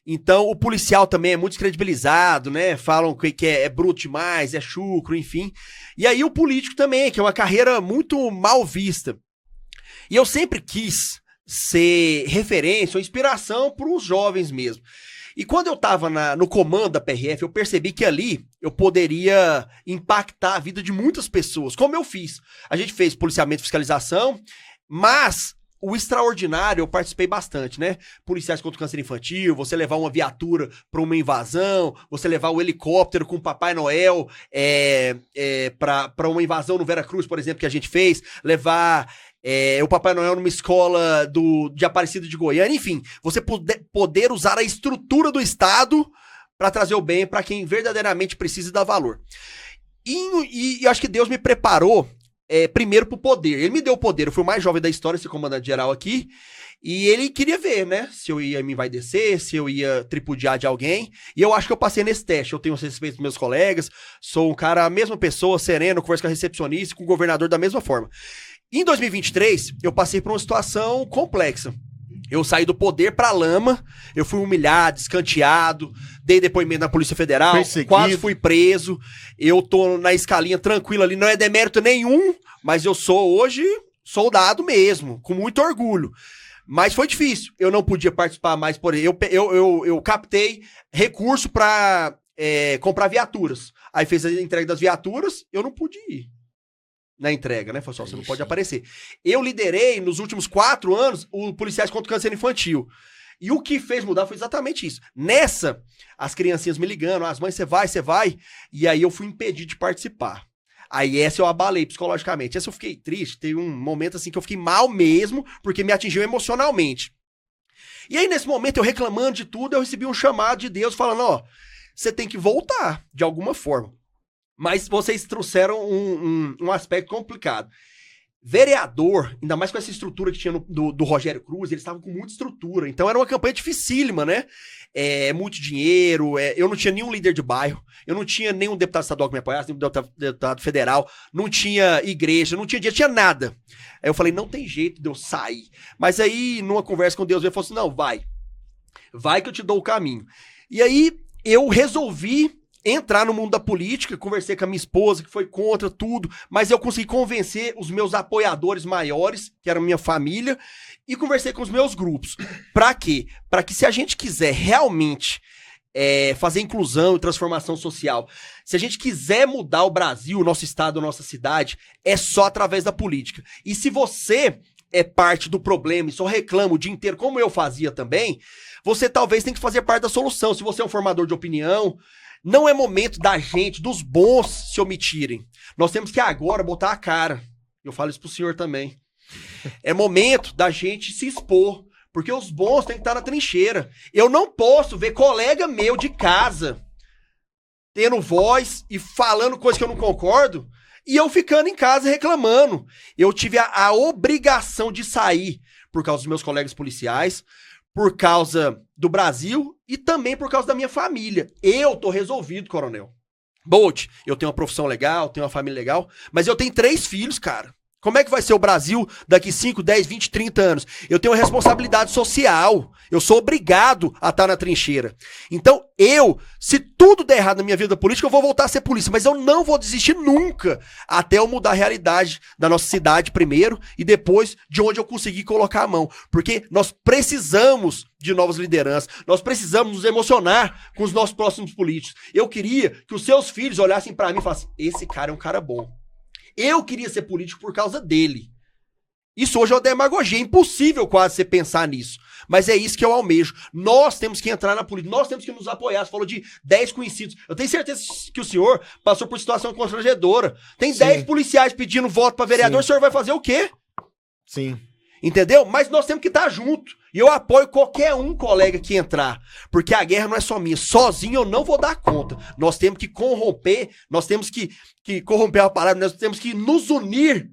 Então, o policial também é muito descredibilizado, né? Falam que é bruto demais, é chucro, enfim. E aí o político também, que é uma carreira muito mal vista. E eu sempre quis ser referência ou inspiração para os jovens mesmo. E quando eu estava no comando da PRF, eu percebi que ali eu poderia impactar a vida de muitas pessoas, como eu fiz. A gente fez policiamento e fiscalização, mas... O extraordinário, eu participei bastante, né? Policiais contra o câncer infantil, você levar uma viatura para uma invasão, você levar o helicóptero com o Papai Noel para uma invasão no Veracruz, por exemplo, que a gente fez, levar o Papai Noel numa escola de Aparecida de Goiânia, enfim, você poder usar a estrutura do Estado para trazer o bem para quem verdadeiramente precisa e dá valor. E eu acho que Deus me preparou primeiro pro poder. Ele me deu o poder, eu fui o mais jovem da história, esse comandante geral aqui, e ele queria ver, né, se eu ia me envaidecer, se eu ia tripudiar de alguém, e eu acho que eu passei nesse teste. Eu tenho respeito dos meus colegas, sou um cara, a mesma pessoa, sereno, converso com a recepcionista, com o governador da mesma forma. Em 2023, eu passei por uma situação complexa. Eu saí do poder pra lama, eu fui humilhado, escanteado, dei depoimento na Polícia Federal, quase fui preso, eu tô na escalinha tranquilo ali, não é demérito nenhum, mas eu sou hoje soldado mesmo, com muito orgulho. Mas foi difícil, eu não podia participar mais, por eu captei recurso pra comprar viaturas. Aí fez a entrega das viaturas, eu não pude ir na entrega, né? Falei só, você não pode aparecer. Eu liderei, nos últimos 4 anos, o Policiais contra o Câncer Infantil. E o que fez mudar foi exatamente isso. Nessa, as criancinhas me ligando, as mães, você vai. E aí eu fui impedido de participar. Aí essa eu abalei psicologicamente. Essa eu fiquei triste, teve um momento assim que eu fiquei mal mesmo, porque me atingiu emocionalmente. E aí nesse momento, eu reclamando de tudo, eu recebi um chamado de Deus falando, ó, você tem que voltar de alguma forma. Mas vocês trouxeram um aspecto complicado. Vereador, ainda mais com essa estrutura que tinha do Rogério Cruz, eles estavam com muita estrutura. Então era uma campanha dificílima, né? Muito dinheiro, eu não tinha nenhum líder de bairro, eu não tinha nenhum deputado estadual que me apoiasse, nenhum deputado federal, não tinha igreja, não tinha dia, tinha nada. Aí eu falei, não tem jeito de eu sair. Mas aí, numa conversa com Deus, ele falou assim, não, vai que eu te dou o caminho. E aí eu resolvi entrar no mundo da política, conversei com a minha esposa, que foi contra tudo, mas eu consegui convencer os meus apoiadores maiores, que eram minha família, e conversei com os meus grupos. Pra quê? Pra que se a gente quiser realmente fazer inclusão e transformação social, se a gente quiser mudar o Brasil, o nosso estado, a nossa cidade, é só através da política. E se você é parte do problema e só reclama o dia inteiro, como eu fazia também, você talvez tenha que fazer parte da solução. Se você é um formador de opinião, não é momento da gente, dos bons, se omitirem. Nós temos que agora botar a cara. Eu falo isso pro senhor também. É momento da gente se expor, porque os bons têm que estar na trincheira. Eu não posso ver colega meu de casa tendo voz e falando coisas que eu não concordo e eu ficando em casa reclamando. Eu tive a obrigação de sair por causa dos meus colegas policiais, por causa do Brasil e também por causa da minha família. Eu tô resolvido, coronel. Bolt, eu tenho uma profissão legal, tenho uma família legal, mas eu tenho 3 filhos, cara. Como é que vai ser o Brasil daqui 5, 10, 20, 30 anos? Eu tenho uma responsabilidade social. Eu sou obrigado a estar na trincheira. Então, se tudo der errado na minha vida política, eu vou voltar a ser polícia. Mas eu não vou desistir nunca até eu mudar a realidade da nossa cidade primeiro e depois de onde eu conseguir colocar a mão. Porque nós precisamos de novas lideranças. Nós precisamos nos emocionar com os nossos próximos políticos. Eu queria que os seus filhos olhassem pra mim e falassem, esse cara é um cara bom. Eu queria ser político por causa dele. Isso hoje é uma demagogia, é impossível quase você pensar nisso. Mas é isso que eu almejo. Nós temos que entrar na política, nós temos que nos apoiar. Você falou de 10 conhecidos. Eu tenho certeza que o senhor passou por situação constrangedora. Tem Sim. 10 policiais pedindo voto para vereador, Sim. O senhor vai fazer o quê? Sim. Entendeu? Mas nós temos que estar junto. E eu apoio qualquer colega que entrar. Porque a guerra não é só minha. Sozinho eu não vou dar conta. Nós temos que corromper, nós temos que corromper a palavra, nós temos que nos unir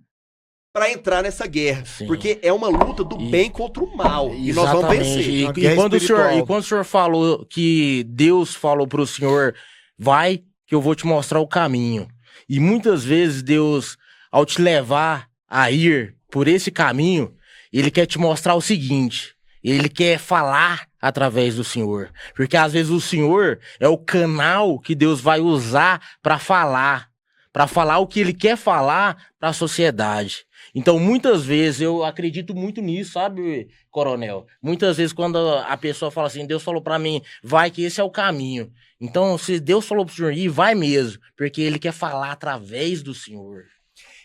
para entrar nessa guerra. Sim. Porque é uma luta do bem contra o mal. E nós vamos vencer. E quando o senhor falou que Deus falou pro senhor, vai que eu vou te mostrar o caminho. E muitas vezes Deus, ao te levar a ir por esse caminho, Ele quer te mostrar o seguinte, Ele quer falar através do Senhor. Porque às vezes o Senhor é o canal que Deus vai usar para falar o que Ele quer falar para a sociedade. Então muitas vezes eu acredito muito nisso, sabe, coronel? Muitas vezes quando a pessoa fala assim, Deus falou para mim, vai que esse é o caminho. Então se Deus falou pro senhor ir, vai mesmo, porque Ele quer falar através do Senhor.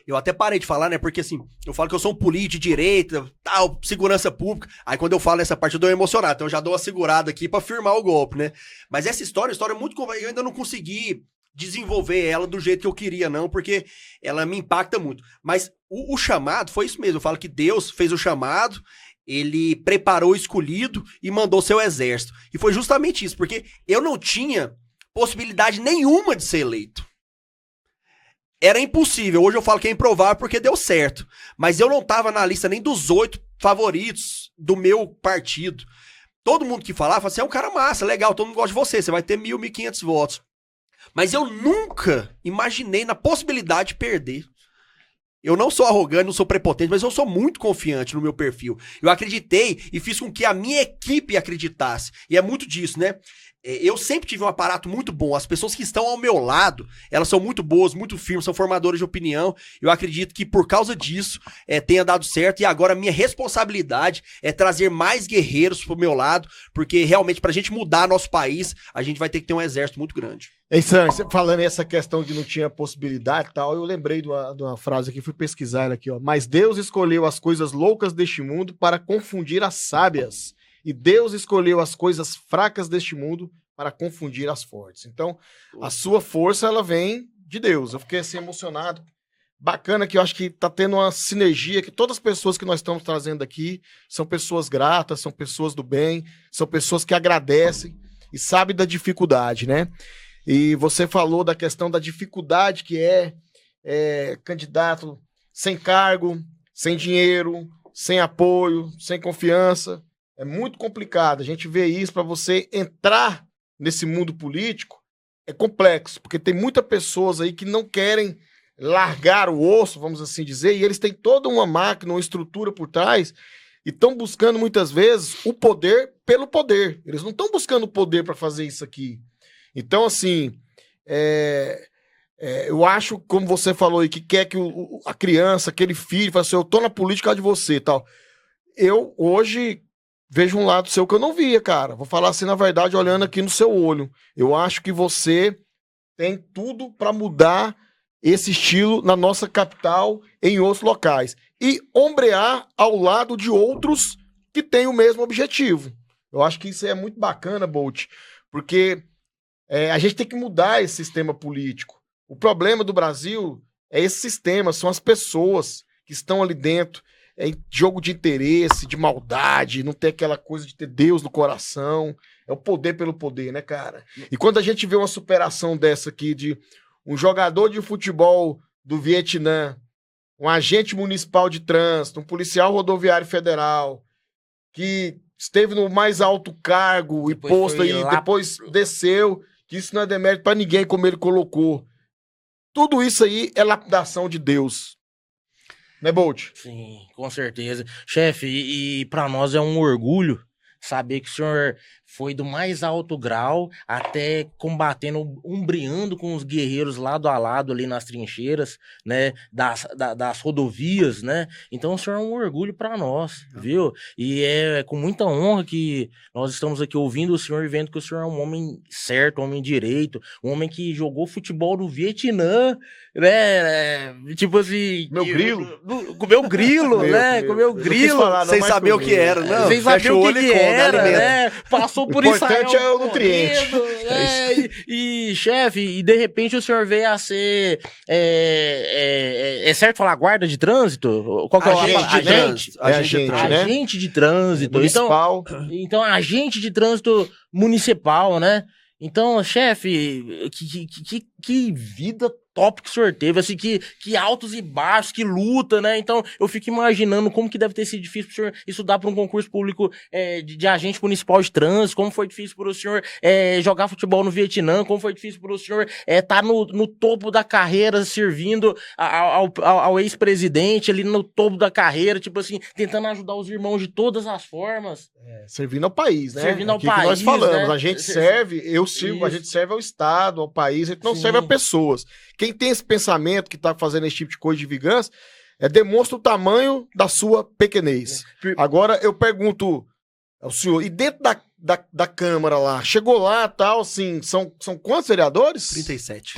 Eu até parei de falar, né? Porque assim, eu falo que eu sou um político de direita, tal, segurança pública. Aí quando eu falo nessa parte eu dou emocionado. Então eu já dou uma segurada aqui pra firmar o golpe, né? Mas essa história é muito... Eu ainda não consegui desenvolver ela do jeito que eu queria, não, porque ela me impacta muito. Mas o chamado foi isso mesmo. Eu falo que Deus fez o chamado, ele preparou o escolhido e mandou seu exército. E foi justamente isso, porque eu não tinha possibilidade nenhuma de ser eleito. Era impossível. Hoje eu falo que é improvável porque deu certo. Mas eu não tava na lista nem dos 8 favoritos do meu partido. Todo mundo que falava assim, é um cara massa, legal, todo mundo gosta de você, você vai ter 1.000, 1.500 votos. Mas eu nunca imaginei na possibilidade de perder. Eu não sou arrogante, não sou prepotente, mas eu sou muito confiante no meu perfil. Eu acreditei e fiz com que a minha equipe acreditasse. E é muito disso, né? Eu sempre tive um aparato muito bom. As pessoas que estão ao meu lado, elas são muito boas, muito firmes, são formadoras de opinião. Eu acredito que por causa disso tenha dado certo. E agora a minha responsabilidade é trazer mais guerreiros pro meu lado, porque realmente pra gente mudar nosso país, a gente vai ter que ter um exército muito grande. Sam, você falando essa questão de não tinha possibilidade e tal, eu lembrei de uma frase aqui, fui pesquisar ela aqui, ó. Mas Deus escolheu as coisas loucas deste mundo para confundir as sábias. E Deus escolheu as coisas fracas deste mundo para confundir as fortes. Então, a sua força, ela vem de Deus. Eu fiquei assim emocionado. Bacana que eu acho que tá tendo uma sinergia, que todas as pessoas que nós estamos trazendo aqui são pessoas gratas, são pessoas do bem, são pessoas que agradecem e sabem da dificuldade, né? E você falou da questão da dificuldade que é candidato sem cargo, sem dinheiro, sem apoio, sem confiança. É muito complicado. A gente vê isso, para você entrar nesse mundo político, é complexo, porque tem muitas pessoas aí que não querem largar o osso, vamos assim dizer, e eles têm toda uma máquina, uma estrutura por trás, e estão buscando muitas vezes o poder pelo poder. Eles não estão buscando o poder para fazer isso aqui. Então, assim, eu acho, como você falou aí, que quer que a criança, aquele filho, fale assim, eu tô na política de você e tal. Eu, hoje, vejo um lado seu que eu não via, cara. Vou falar assim, na verdade, olhando aqui no seu olho. Eu acho que você tem tudo para mudar esse estilo na nossa capital, em outros locais. E ombrear ao lado de outros que têm o mesmo objetivo. Eu acho que isso é muito bacana, Bolt, porque a gente tem que mudar esse sistema político. O problema do Brasil é esse sistema, são as pessoas que estão ali dentro. É jogo de interesse, de maldade, não tem aquela coisa de ter Deus no coração. É o poder pelo poder, né, cara? E quando a gente vê uma superação dessa aqui de um jogador de futebol do Vietnã, um agente municipal de trânsito, um policial rodoviário federal, que esteve no mais alto cargo e posto aí, depois desceu, que isso não é demérito pra ninguém, como ele colocou. Tudo isso aí é lapidação de Deus. Né, Bolt? Sim, com certeza. Chefe, e para nós é um orgulho saber que o senhor foi do mais alto grau até combatendo, umbreando com os guerreiros lado a lado ali nas trincheiras, né, das rodovias, né? Então o senhor é um orgulho para nós, viu? E é com muita honra que nós estamos aqui ouvindo o senhor e vendo que o senhor é um homem certo, um homem direito, um homem que jogou futebol no Vietnã, né? Tipo assim... Meu grilo. Comeu grilo, né? Comeu grilo. Sem saber o que era, não. Sem saber o que era, né? Passou por isso. O importante é o nutriente. E chefe, e de repente o senhor veio a ser... É certo falar guarda de trânsito? Qual que é o agente? Agente de trânsito. Municipal. Então, agente de trânsito municipal, né? Então, chefe, que vida top que o senhor teve, assim, que altos e baixos, que luta, né? Então, eu fico imaginando como que deve ter sido difícil pro senhor estudar para um concurso público de agente municipal de trânsito, como foi difícil pro senhor jogar futebol no Vietnã, como foi difícil pro senhor estar no topo da carreira, servindo ao ex-presidente ali no topo da carreira, tipo assim, tentando ajudar os irmãos de todas as formas. Servindo ao país, né? Servindo ao país, que nós falamos, né? A gente serve, eu sirvo, a gente serve ao Estado, ao país, a gente não serve a pessoas. Quem tem esse pensamento que tá fazendo esse tipo de coisa de vingança, demonstra o tamanho da sua pequenez. Agora, eu pergunto ao senhor, e dentro da Câmara lá, chegou lá, tal, assim, são quantos vereadores? 37.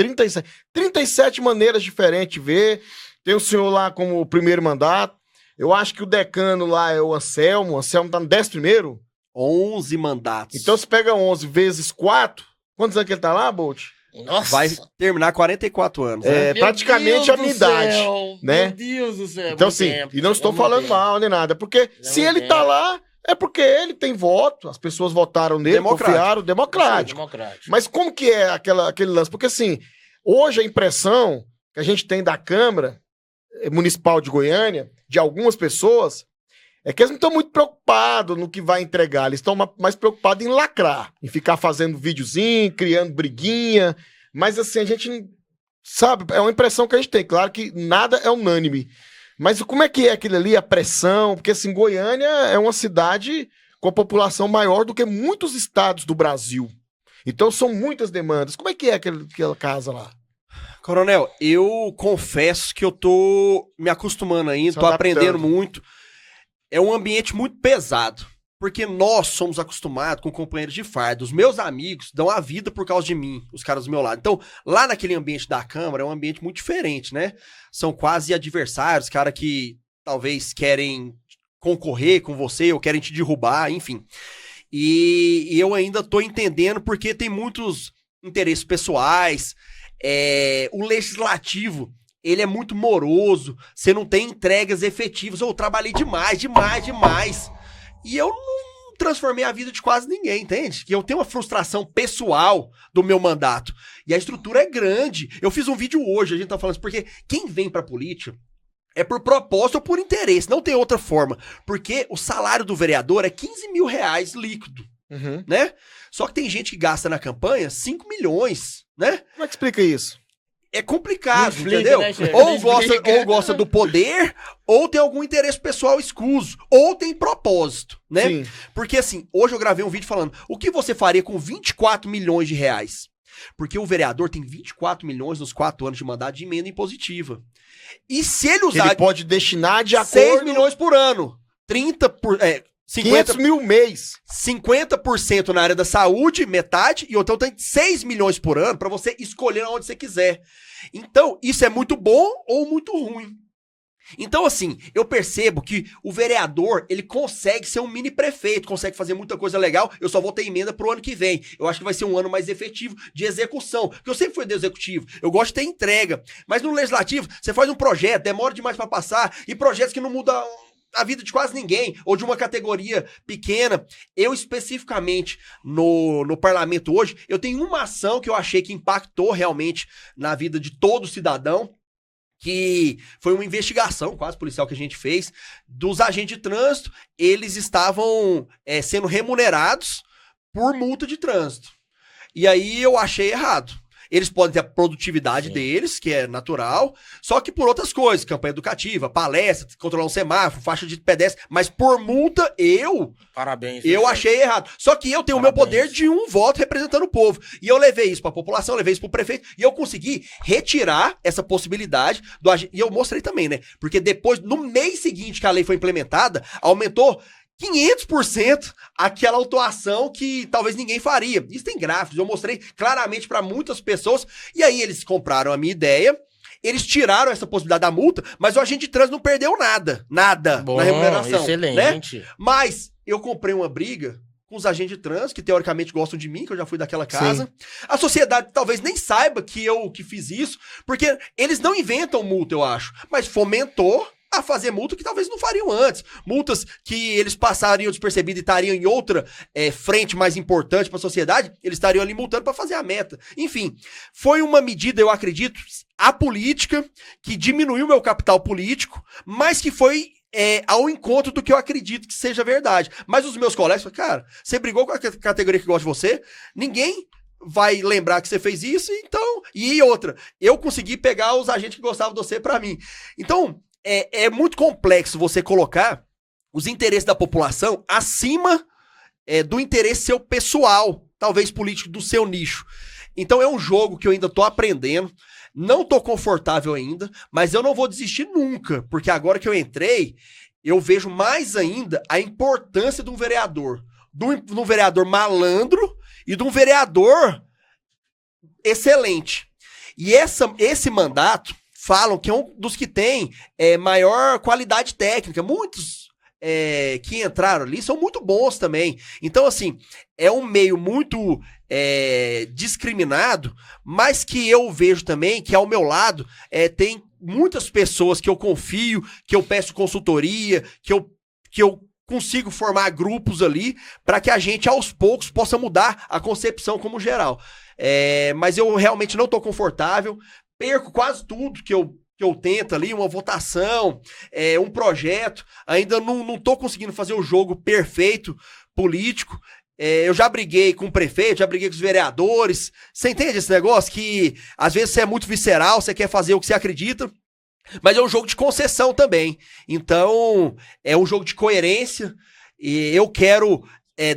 37 maneiras diferentes de ver. Tem o senhor lá como primeiro mandato. Eu acho que o decano lá é o Anselmo. O Anselmo tá no 11º? 11 mandatos. Então, se pega 11 vezes 4, quantos anos que ele tá lá, Bolt? Nossa. Vai terminar 44 anos. Né? É praticamente a minha idade, né? Meu Deus do céu. Então, assim, e não estou falando mal nem nada, porque se ele tá lá, é porque ele tem voto, as pessoas votaram nele, confiaram, democrático. Mas como que é aquele lance? Porque, assim, hoje a impressão que a gente tem da Câmara Municipal de Goiânia, de algumas pessoas, é que eles não estão muito preocupados no que vai entregar, eles estão mais preocupados em lacrar, em ficar fazendo videozinho, criando briguinha, mas assim, a gente não sabe, é uma impressão que a gente tem, claro que nada é unânime, mas como é que é aquilo ali, a pressão, porque assim, Goiânia é uma cidade com a população maior do que muitos estados do Brasil, então são muitas demandas, como é que é aquela casa lá? Coronel, eu confesso que eu tô me acostumando ainda, tô aprendendo muito. É um ambiente muito pesado, porque nós somos acostumados com companheiros de farda. Os meus amigos dão a vida por causa de mim, os caras do meu lado. Então, lá naquele ambiente da Câmara, é um ambiente muito diferente, né? São quase adversários, cara que talvez querem concorrer com você ou querem te derrubar, enfim. E eu ainda tô entendendo porque tem muitos interesses pessoais. O legislativo, ele é muito moroso, você não tem entregas efetivas. Eu trabalhei demais. E eu não transformei a vida de quase ninguém, entende? Que eu tenho uma frustração pessoal do meu mandato. E a estrutura é grande. Eu fiz um vídeo hoje, a gente tá falando isso, porque quem vem pra política é por propósito ou por interesse, não tem outra forma. Porque o salário do vereador é 15 mil reais líquido, né? Só que tem gente que gasta na campanha 5 milhões, né? Como é que explica isso? É complicado, explica, entendeu? Né, ou gosta do poder, ou tem algum interesse pessoal escuso, ou tem propósito, né? Sim. Porque assim, hoje eu gravei um vídeo falando o que você faria com 24 milhões de reais? Porque o vereador tem 24 milhões nos 4 anos de mandato de emenda impositiva. E se ele usar... Ele pode destinar de acordo... 6 milhões por ano. 500 mil mês. 50% na área da saúde, metade, e então tem 6 milhões por ano para você escolher onde você quiser. Então, isso é muito bom ou muito ruim. Então, assim, eu percebo que o vereador, ele consegue ser um mini prefeito, consegue fazer muita coisa legal. Eu só vou ter emenda pro ano que vem. Eu acho que vai ser um ano mais efetivo de execução, porque eu sempre fui do executivo, eu gosto de ter entrega. Mas no legislativo, você faz um projeto, demora demais para passar, e projetos que não mudam a vida de quase ninguém, ou de uma categoria pequena. Eu, especificamente, no parlamento hoje, eu tenho uma ação que eu achei que impactou realmente na vida de todo cidadão, que foi uma investigação quase policial que a gente fez, dos agentes de trânsito. Eles estavam sendo remunerados por multa de trânsito. E aí eu achei errado. Eles podem ter a produtividade deles, que é natural, só que por outras coisas, campanha educativa, palestra, controlar um semáforo, faixa de pedestre, mas por multa, Parabéns. Eu achei errado. Só que eu tenho o meu poder de um voto representando o povo. E eu levei isso pra população, levei isso pro prefeito, e eu consegui retirar essa possibilidade do agente. E eu mostrei também, né? Porque depois, no mês seguinte que a lei foi implementada, aumentou 500% aquela autuação que talvez ninguém faria. Isso tem gráficos, eu mostrei claramente para muitas pessoas, e aí eles compraram a minha ideia, eles tiraram essa possibilidade da multa, mas o agente de trânsito não perdeu nada na remuneração. Excelente. Né? Mas eu comprei uma briga com os agentes de trânsito, que teoricamente gostam de mim, que eu já fui daquela casa. Sim. A sociedade talvez nem saiba que eu que fiz isso, porque eles não inventam multa, eu acho, mas fomentou a fazer multa que talvez não fariam antes. Multas que eles passariam despercebido e estariam em outra frente mais importante para a sociedade, eles estariam ali multando para fazer a meta. Enfim, foi uma medida, eu acredito, apolítica, que diminuiu meu capital político, mas que foi ao encontro do que eu acredito que seja verdade. Mas os meus colegas falaram, cara, você brigou com a categoria que gosta de você, ninguém vai lembrar que você fez isso, então... E outra, eu consegui pegar os agentes que gostavam de você para mim. Então... É muito complexo você colocar os interesses da população acima do interesse seu pessoal, talvez político do seu nicho. Então é um jogo que eu ainda tô aprendendo, não tô confortável ainda, mas eu não vou desistir nunca, porque agora que eu entrei, eu vejo mais ainda a importância de um vereador, de um vereador malandro e de um vereador excelente. E esse mandato falam que é um dos que tem maior qualidade técnica. Muitos que entraram ali são muito bons também. Então, assim, é um meio muito discriminado, mas que eu vejo também que ao meu lado tem muitas pessoas que eu confio, que eu peço consultoria, que eu consigo formar grupos ali para que a gente aos poucos possa mudar a concepção como geral. Mas eu realmente não estou confortável, perco quase tudo que eu tento ali, uma votação, um projeto, ainda não tô conseguindo fazer o jogo perfeito político. Eu já briguei com o prefeito, já briguei com os vereadores. Você entende esse negócio? Que às vezes você é muito visceral, você quer fazer o que você acredita, mas é um jogo de concessão também. Então, é um jogo de coerência. E eu quero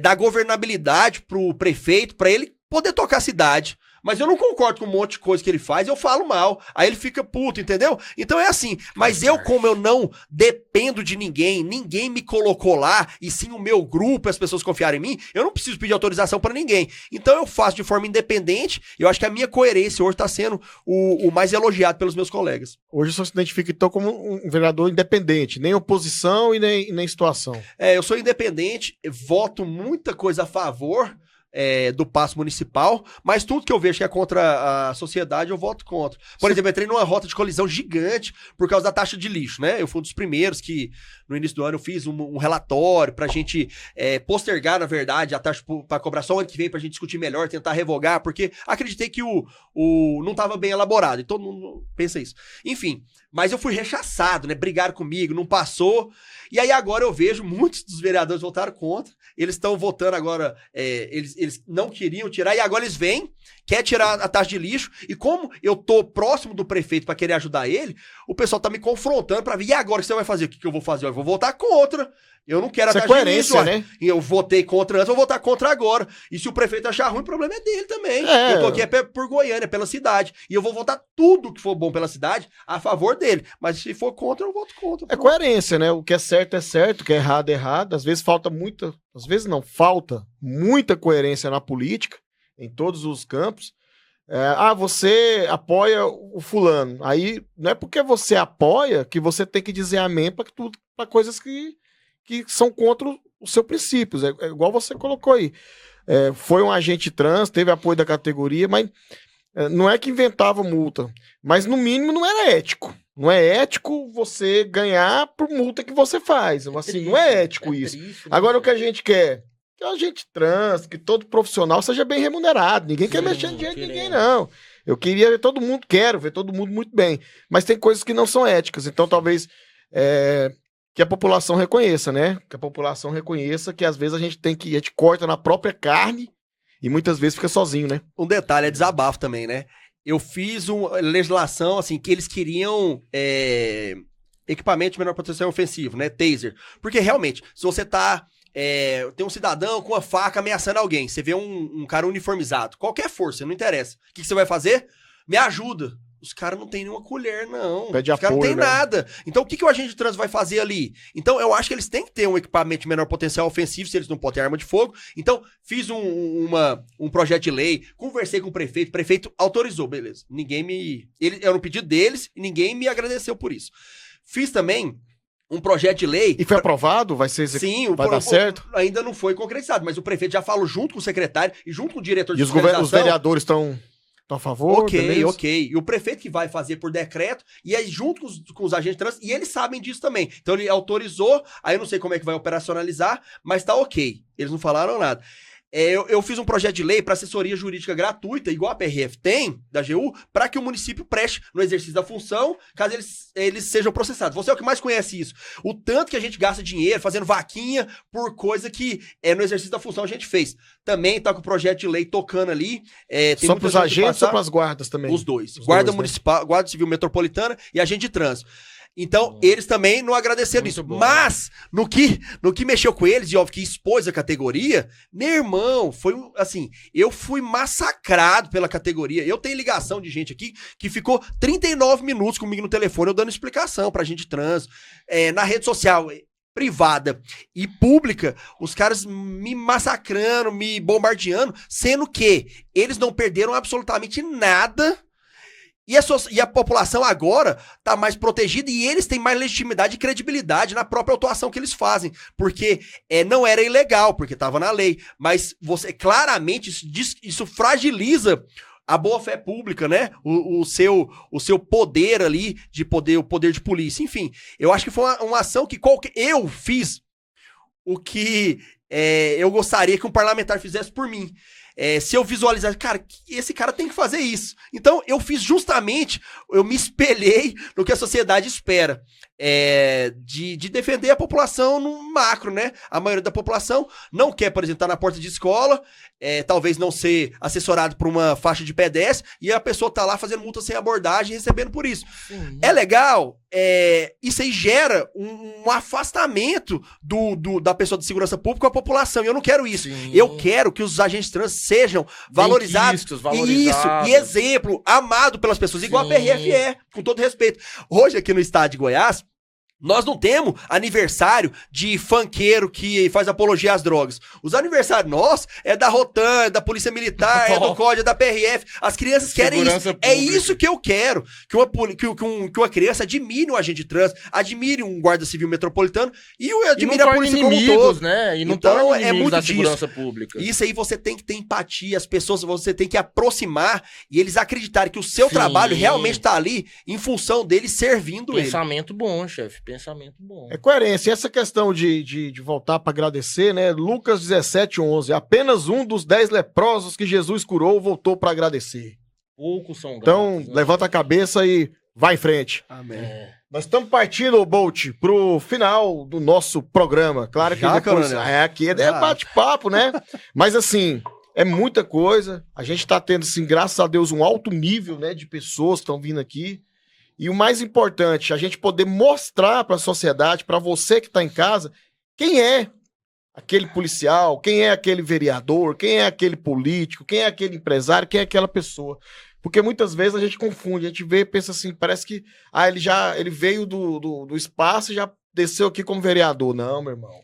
dar governabilidade pro prefeito, para ele poder tocar a cidade. Mas eu não concordo com um monte de coisa que ele faz, eu falo mal. Aí ele fica puto, entendeu? Então é assim. Mas como eu não dependo de ninguém me colocou lá, e sim o meu grupo, as pessoas confiarem em mim, eu não preciso pedir autorização pra ninguém. Então eu faço de forma independente, e eu acho que a minha coerência hoje tá sendo o mais elogiado pelos meus colegas. Hoje só se identifica então como um vereador independente, nem oposição e nem situação. Eu sou independente, voto muita coisa a favor do passo municipal, mas tudo que eu vejo que é contra a sociedade, eu voto contra. Por exemplo, eu entrei numa rota de colisão gigante por causa da taxa de lixo, né? Eu fui um dos primeiros que, no início do ano, eu fiz um relatório pra gente postergar, na verdade, a taxa pra cobrar só o ano que vem, pra gente discutir melhor, tentar revogar, porque acreditei que não tava bem elaborado, e todo mundo pensa isso. Enfim, mas eu fui rechaçado, né? Brigaram comigo, não passou. E aí agora eu vejo muitos dos vereadores votaram contra, eles estão votando agora, eles não queriam tirar, e agora eles vêm, quer tirar a taxa de lixo, e como eu tô próximo do prefeito pra querer ajudar ele, o pessoal tá me confrontando pra ver, e agora o que você vai fazer? O que eu vou fazer? Eu vou votar contra. Eu não quero a taxa de lixo, né? E eu votei contra antes, eu vou votar contra agora. E se o prefeito achar ruim, o problema é dele também. Eu tô aqui por Goiânia, pela cidade. E eu vou votar tudo que for bom pela cidade a favor dele. Mas se for contra, eu voto contra. É coerência, né? O que é certo, o que é errado é errado. Às vezes falta muita... Às vezes não, falta muita coerência na política, em todos os campos. Você apoia o fulano. Aí não é porque você apoia que você tem que dizer amém para coisas que são contra os seus princípios. É igual você colocou aí. Foi um agente trans, teve apoio da categoria, mas não é que inventava multa. Mas no mínimo não era ético. Não é ético você ganhar por multa que você faz. Assim, não é ético isso. Triste, Agora o que a gente quer... Que a gente trans, que todo profissional seja bem remunerado. Ninguém quer mexer no dinheiro de ninguém, não. Eu queria ver todo mundo, quero ver todo mundo muito bem. Mas tem coisas que não são éticas. Então, talvez que a população reconheça, né? Que a população reconheça que às vezes a gente corta na própria carne e muitas vezes fica sozinho, né? Um detalhe, é desabafo também, né? Eu fiz uma legislação, assim, que eles queriam equipamento de menor potencial ofensivo, né? Taser. Porque realmente, se você tem um cidadão com uma faca ameaçando alguém, você vê um cara uniformizado, qualquer força, não interessa. O que você vai fazer? Me ajuda. Os caras não tem nenhuma colher, não. Pede Os caras não tem apoio, né? nada. Então, o que o agente de trânsito vai fazer ali? Então, eu acho que eles têm que ter um equipamento de menor potencial ofensivo, se eles não podem ter arma de fogo. Então, fiz um projeto de lei, conversei com o prefeito autorizou, beleza. Era um pedido deles e ninguém me agradeceu por isso. Fiz também um projeto de lei... E foi aprovado? Vai ser... Sim. Vai dar certo? Ainda não foi concretizado, mas o prefeito já falou junto com o secretário e junto com o diretor de E os vereadores estão a favor? Ok. E o prefeito que vai fazer por decreto, e aí junto com os agentes de trânsito, e eles sabem disso também. Então ele autorizou, aí eu não sei como é que vai operacionalizar, mas tá ok. Eles não falaram nada. Eu fiz um projeto de lei para assessoria jurídica gratuita, igual a PRF tem, da AGU, para que o município preste no exercício da função, caso eles sejam processados. Você é o que mais conhece isso. O tanto que a gente gasta dinheiro fazendo vaquinha por coisa que no exercício da função a gente fez. Também tá com o projeto de lei tocando ali. Só para os agentes ou para as guardas também? Os dois. Guarda municipal, Guarda Civil Metropolitana e agente de trânsito. Então, eles também não agradeceram isso. Mas, no que mexeu com eles, e óbvio que expôs a categoria, meu irmão, foi assim, eu fui massacrado pela categoria. Eu tenho ligação de gente aqui que ficou 39 minutos comigo no telefone, eu dando explicação pra gente de trânsito. Na rede social privada e pública, os caras me massacrando, me bombardeando, sendo que eles não perderam absolutamente nada. E a população agora tá mais protegida e eles têm mais legitimidade e credibilidade na própria atuação que eles fazem. Porque não era ilegal, porque tava na lei. Mas você claramente isso fragiliza a boa-fé pública, né? O seu poder ali, o poder de polícia. Enfim, eu acho que foi uma ação que eu fiz o que eu gostaria que um parlamentar fizesse por mim. Se eu visualizar, cara, esse cara tem que fazer isso. Então, eu fiz justamente, eu me espelhei no que a sociedade espera. De defender a população no macro, né? A maioria da população não quer, por exemplo, estar na porta de escola, talvez não ser assessorado por uma faixa de pedestre, e a pessoa tá lá fazendo multa sem abordagem e recebendo por isso. Sim. É legal, isso aí gera um afastamento da pessoa de segurança pública com a população, e eu não quero isso. Sim. Eu quero que os agentes de trânsito sejam valorizados. Isso, e exemplo, amado pelas pessoas, igual a PRF com todo respeito. Hoje, aqui no estado de Goiás, nós não temos aniversário de funkeiro que faz apologia às drogas. Os aniversários nossos é da Rotan, é da Polícia Militar, é do COD, é da PRF. As crianças querem isso. Pública. É isso que eu quero. Que uma criança admire um agente de trânsito, admire um guarda civil metropolitano e admire a polícia como um todo. Né? E não então, é muito da disso. Segurança pública. Isso aí você tem que ter empatia, as pessoas você tem que aproximar e eles acreditarem que o seu trabalho realmente está ali em função deles servindo ele. Pensamento bom, chefe. Pensamento bom. É coerência. E essa questão de voltar para agradecer, né? Lucas 17:11. Apenas um dos 10 leprosos que Jesus curou voltou para agradecer. Poucos são gratos. Então, levanta a cabeça e vai em frente. Amém. Nós estamos partindo, Bolt, pro final do nosso programa. Claro que depois, aqui é bate-papo, né? Mas assim, é muita coisa. A gente está tendo, assim, graças a Deus, um alto nível, né, de pessoas que estão vindo aqui. E o mais importante, a gente poder mostrar para a sociedade, para você que está em casa, quem é aquele policial, quem é aquele vereador, quem é aquele político, quem é aquele empresário, quem é aquela pessoa. Porque muitas vezes a gente confunde, a gente vê e pensa assim, parece que ele veio do espaço e já desceu aqui como vereador. Não, meu irmão.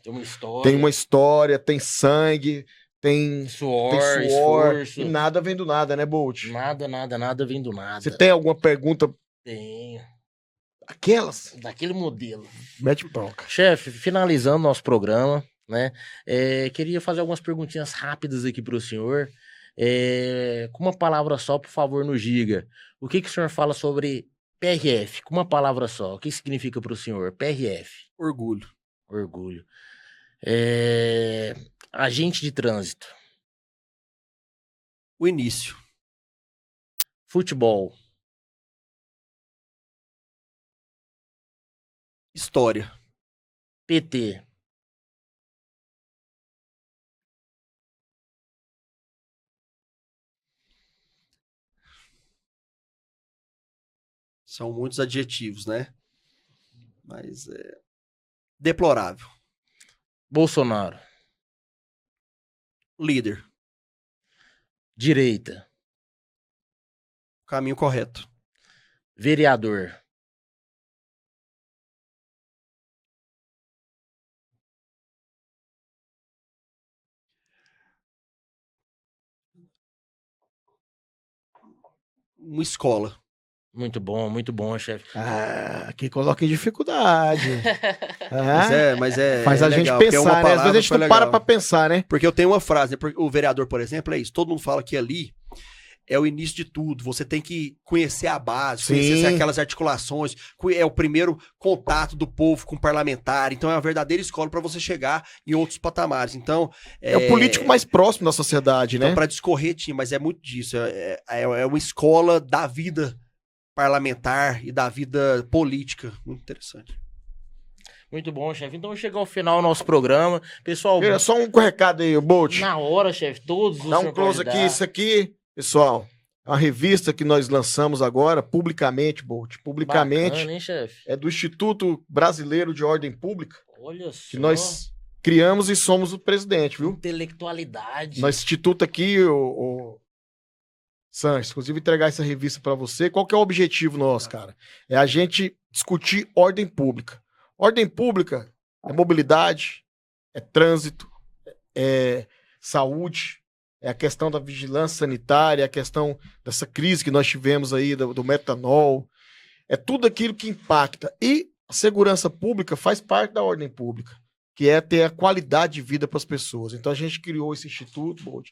Tem uma história, tem sangue, tem suor, esforço. E nada vem do nada, né, Bolt? Nada vem do nada. Você tem alguma pergunta? Tenho. Aquelas? Daquele modelo. Mete bronca. Chefe, finalizando nosso programa, né? Queria fazer algumas perguntinhas rápidas aqui para o senhor. Com uma palavra só, por favor, nos diga. O que o senhor fala sobre PRF? Com uma palavra só. O que significa para o senhor? PRF. Orgulho. Agente de trânsito. O início. Futebol. História. PT. São muitos adjetivos, né? Mas deplorável. Bolsonaro. Líder. Direita. Caminho correto. Vereador. Uma escola. Muito bom, chefe. Aqui coloca em dificuldade. Faz a gente pensar, né? Às vezes a gente não para pra pensar, né? Porque eu tenho uma frase, né? O vereador, por exemplo, é isso. Todo mundo fala que ali é o início de tudo. Você tem que conhecer a base, conhecer aquelas articulações. É o primeiro contato do povo com o parlamentar. Então é uma verdadeira escola para você chegar em outros patamares. Então é o político mais próximo da sociedade, então, né? Para discorrer, mas é muito disso. É uma escola da vida parlamentar e da vida política. Muito interessante. Muito bom, chefe. Então chegou ao final do nosso programa. Pessoal... Só um recado aí, Bolt. Na hora, chefe. Todos os Dá um close aqui. Isso aqui, pessoal, é uma revista que nós lançamos agora, publicamente, Bolt. Publicamente. Bacana, hein, chefe? É do Instituto Brasileiro de Ordem Pública. Olha só. Que nós criamos e somos o presidente, viu? Intelectualidade. Nosso instituto aqui, o Sanches, inclusive entregar essa revista para você. Qual que é o objetivo nosso, cara? É a gente discutir ordem pública. Ordem pública é mobilidade, é trânsito, é saúde, é a questão da vigilância sanitária, a questão dessa crise que nós tivemos aí do metanol, é tudo aquilo que impacta. E a segurança pública faz parte da ordem pública, que é ter a qualidade de vida para as pessoas. Então a gente criou esse instituto, Bolt,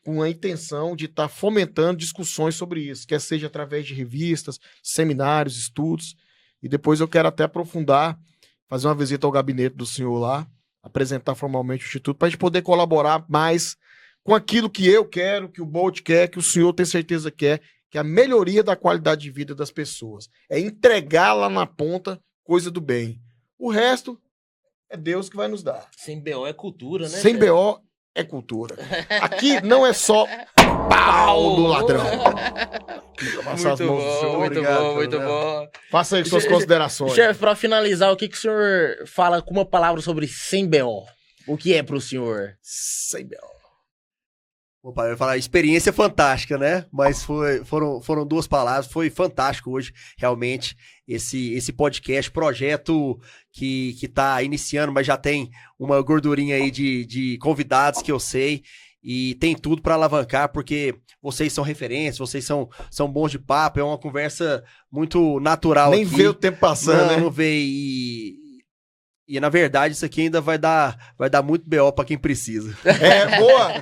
com a intenção de estar fomentando discussões sobre isso, quer seja através de revistas, seminários, estudos, e depois eu quero até aprofundar, fazer uma visita ao gabinete do senhor lá, apresentar formalmente o instituto, para a gente poder colaborar mais com aquilo que eu quero, que o Bolt quer, que o senhor tem certeza quer, que é a melhoria da qualidade de vida das pessoas. É entregar lá na ponta coisa do bem. O resto é Deus que vai nos dar. Sem BO é cultura, né? Sem BO é cultura. Aqui não é só pau do ladrão. Muito bom, muito bom, muito bom. Faça aí suas considerações. Chefe, para finalizar, o que o senhor fala com uma palavra sobre sem BO? O que é pro senhor? Sem BO. Opa, eu ia falar, experiência fantástica, né? Mas foram duas palavras, foi fantástico hoje, realmente, esse podcast, projeto que tá iniciando, mas já tem uma gordurinha aí de convidados que eu sei, e tem tudo para alavancar, porque vocês são referências, vocês são bons de papo, é uma conversa muito natural. Nem aqui. vê o tempo passando, né? Não vê, e na verdade isso aqui ainda vai dar muito BO pra quem precisa. É, boa!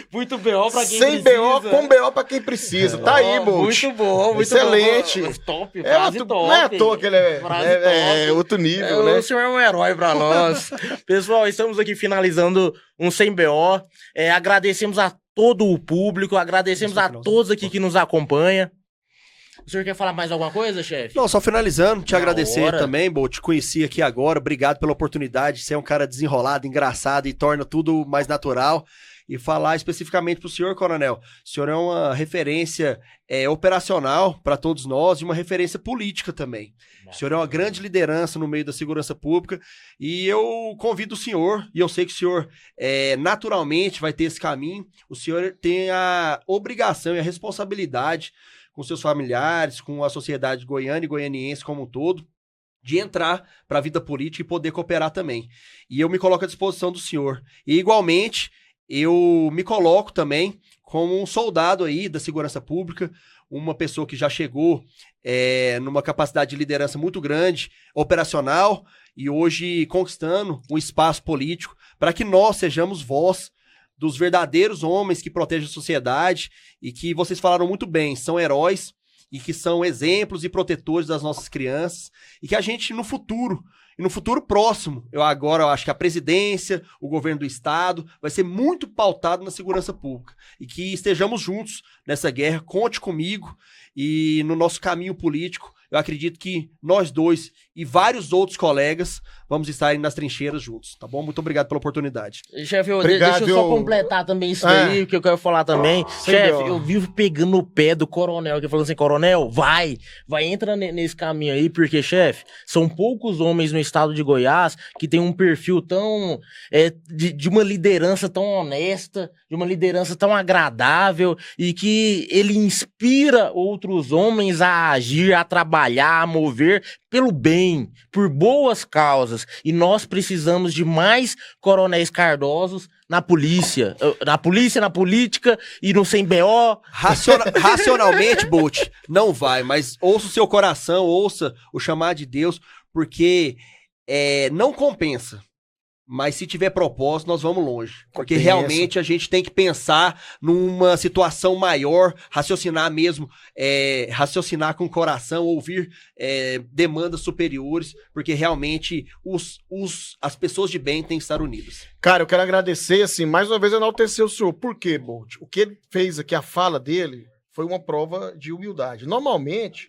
Muito BO pra quem sem precisa. BO, com BO pra quem precisa. Tá aí, Bolt. Muito bom, muito excelente. Bom. Top, frase top. Não é à toa que ele é outro nível, né? O senhor é um herói pra nós. Pessoal, estamos aqui finalizando um Sem BO. Agradecemos a todo o público, agradecemos a todos aqui que nos acompanham. O senhor quer falar mais alguma coisa, chefe? Não, só finalizando, te Na agradecer hora. também, Bolt, te conheci aqui agora, obrigado pela oportunidade, você é um cara desenrolado, engraçado e torna tudo mais natural. E falar especificamente para o senhor, Coronel, o senhor é uma referência operacional para todos nós e uma referência política também. O senhor é uma grande liderança no meio da segurança pública e eu convido o senhor, e eu sei que o senhor naturalmente vai ter esse caminho, o senhor tem a obrigação e a responsabilidade com seus familiares, com a sociedade goiana e goianiense como um todo, de entrar para a vida política e poder cooperar também. E eu me coloco à disposição do senhor. E igualmente, eu me coloco também como um soldado aí da segurança pública, uma pessoa que já chegou numa capacidade de liderança muito grande, operacional, e hoje conquistando um espaço político para que nós sejamos voz dos verdadeiros homens que protegem a sociedade e que vocês falaram muito bem, são heróis e que são exemplos e protetores das nossas crianças e que a gente no futuro próximo, eu acho que a presidência, o governo do estado vai ser muito pautado na segurança pública e que estejamos juntos nessa guerra, conte comigo e no nosso caminho político, eu acredito que nós dois e vários outros colegas vamos estar nas trincheiras juntos, tá bom? Muito obrigado pela oportunidade. Chefe, Obrigado, deixa eu só completar também isso daí, que eu quero falar também. Chefe, eu vivo pegando no pé do coronel, que falando assim, coronel, vai, entra nesse caminho aí, porque, chefe, são poucos homens no estado de Goiás que tem um perfil tão, de uma liderança tão honesta, de uma liderança tão agradável, e que ele inspira outros homens a agir, a trabalhar, a mover pelo bem, por boas causas. E nós precisamos de mais coronéis Cardosos na polícia, na política e no sem BO. Racionalmente, Bolt, não vai, mas ouça o seu coração, ouça o chamar de Deus, porque não compensa. Mas se tiver propósito, nós vamos longe. Porque realmente a gente tem que pensar numa situação maior, raciocinar mesmo, raciocinar com o coração, ouvir demandas superiores, porque realmente as pessoas de bem têm que estar unidas. Cara, eu quero agradecer, assim, mais uma vez enaltecer o senhor. Por quê, Bolt? O que ele fez aqui, a fala dele, foi uma prova de humildade. Normalmente,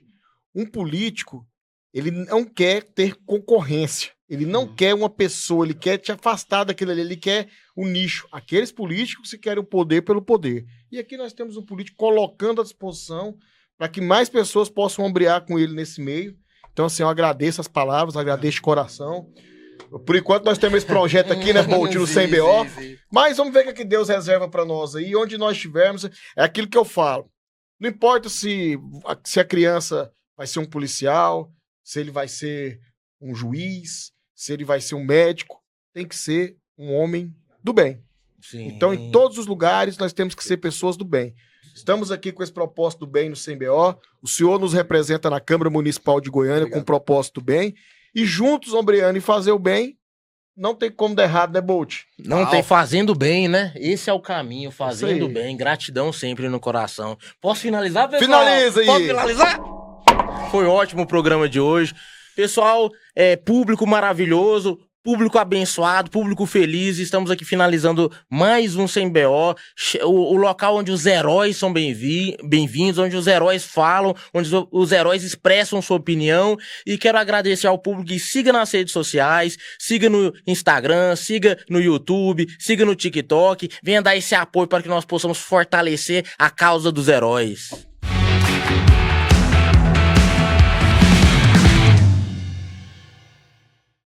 um político, ele não quer ter concorrência. Ele não quer uma pessoa, ele quer te afastar daquilo ali, ele quer o nicho. Aqueles políticos que querem o poder pelo poder. E aqui nós temos um político colocando à disposição para que mais pessoas possam ombrear com ele nesse meio. Então, assim, eu agradeço as palavras, agradeço de coração. Por enquanto, nós temos esse projeto aqui, né, Bolt, no Sem BO. Mas vamos ver o que Deus reserva para nós aí. Onde nós estivermos, é aquilo que eu falo. Não importa se a criança vai ser um policial, se ele vai ser um juiz, se ele vai ser um médico, tem que ser um homem do bem. Sim. Então, em todos os lugares, nós temos que ser pessoas do bem. Estamos aqui com esse propósito do bem no CMBO. O senhor nos representa na Câmara Municipal de Goiânia com o propósito do bem. E juntos, ombreando e fazer o bem, não tem como dar errado, né, Bolt? Não tem fazendo bem, né? Esse é o caminho, fazendo aí. bem. Gratidão sempre no coração. Posso finalizar, pessoal? Finaliza aí. Posso finalizar? Foi ótimo o programa de hoje. Pessoal, público maravilhoso, público abençoado, público feliz. Estamos aqui finalizando mais um CMBO, o local onde os heróis são bem-vindos, onde os heróis falam, onde os heróis expressam sua opinião. E quero agradecer ao público que siga nas redes sociais, siga no Instagram, siga no YouTube, siga no TikTok. Venha dar esse apoio para que nós possamos fortalecer a causa dos heróis.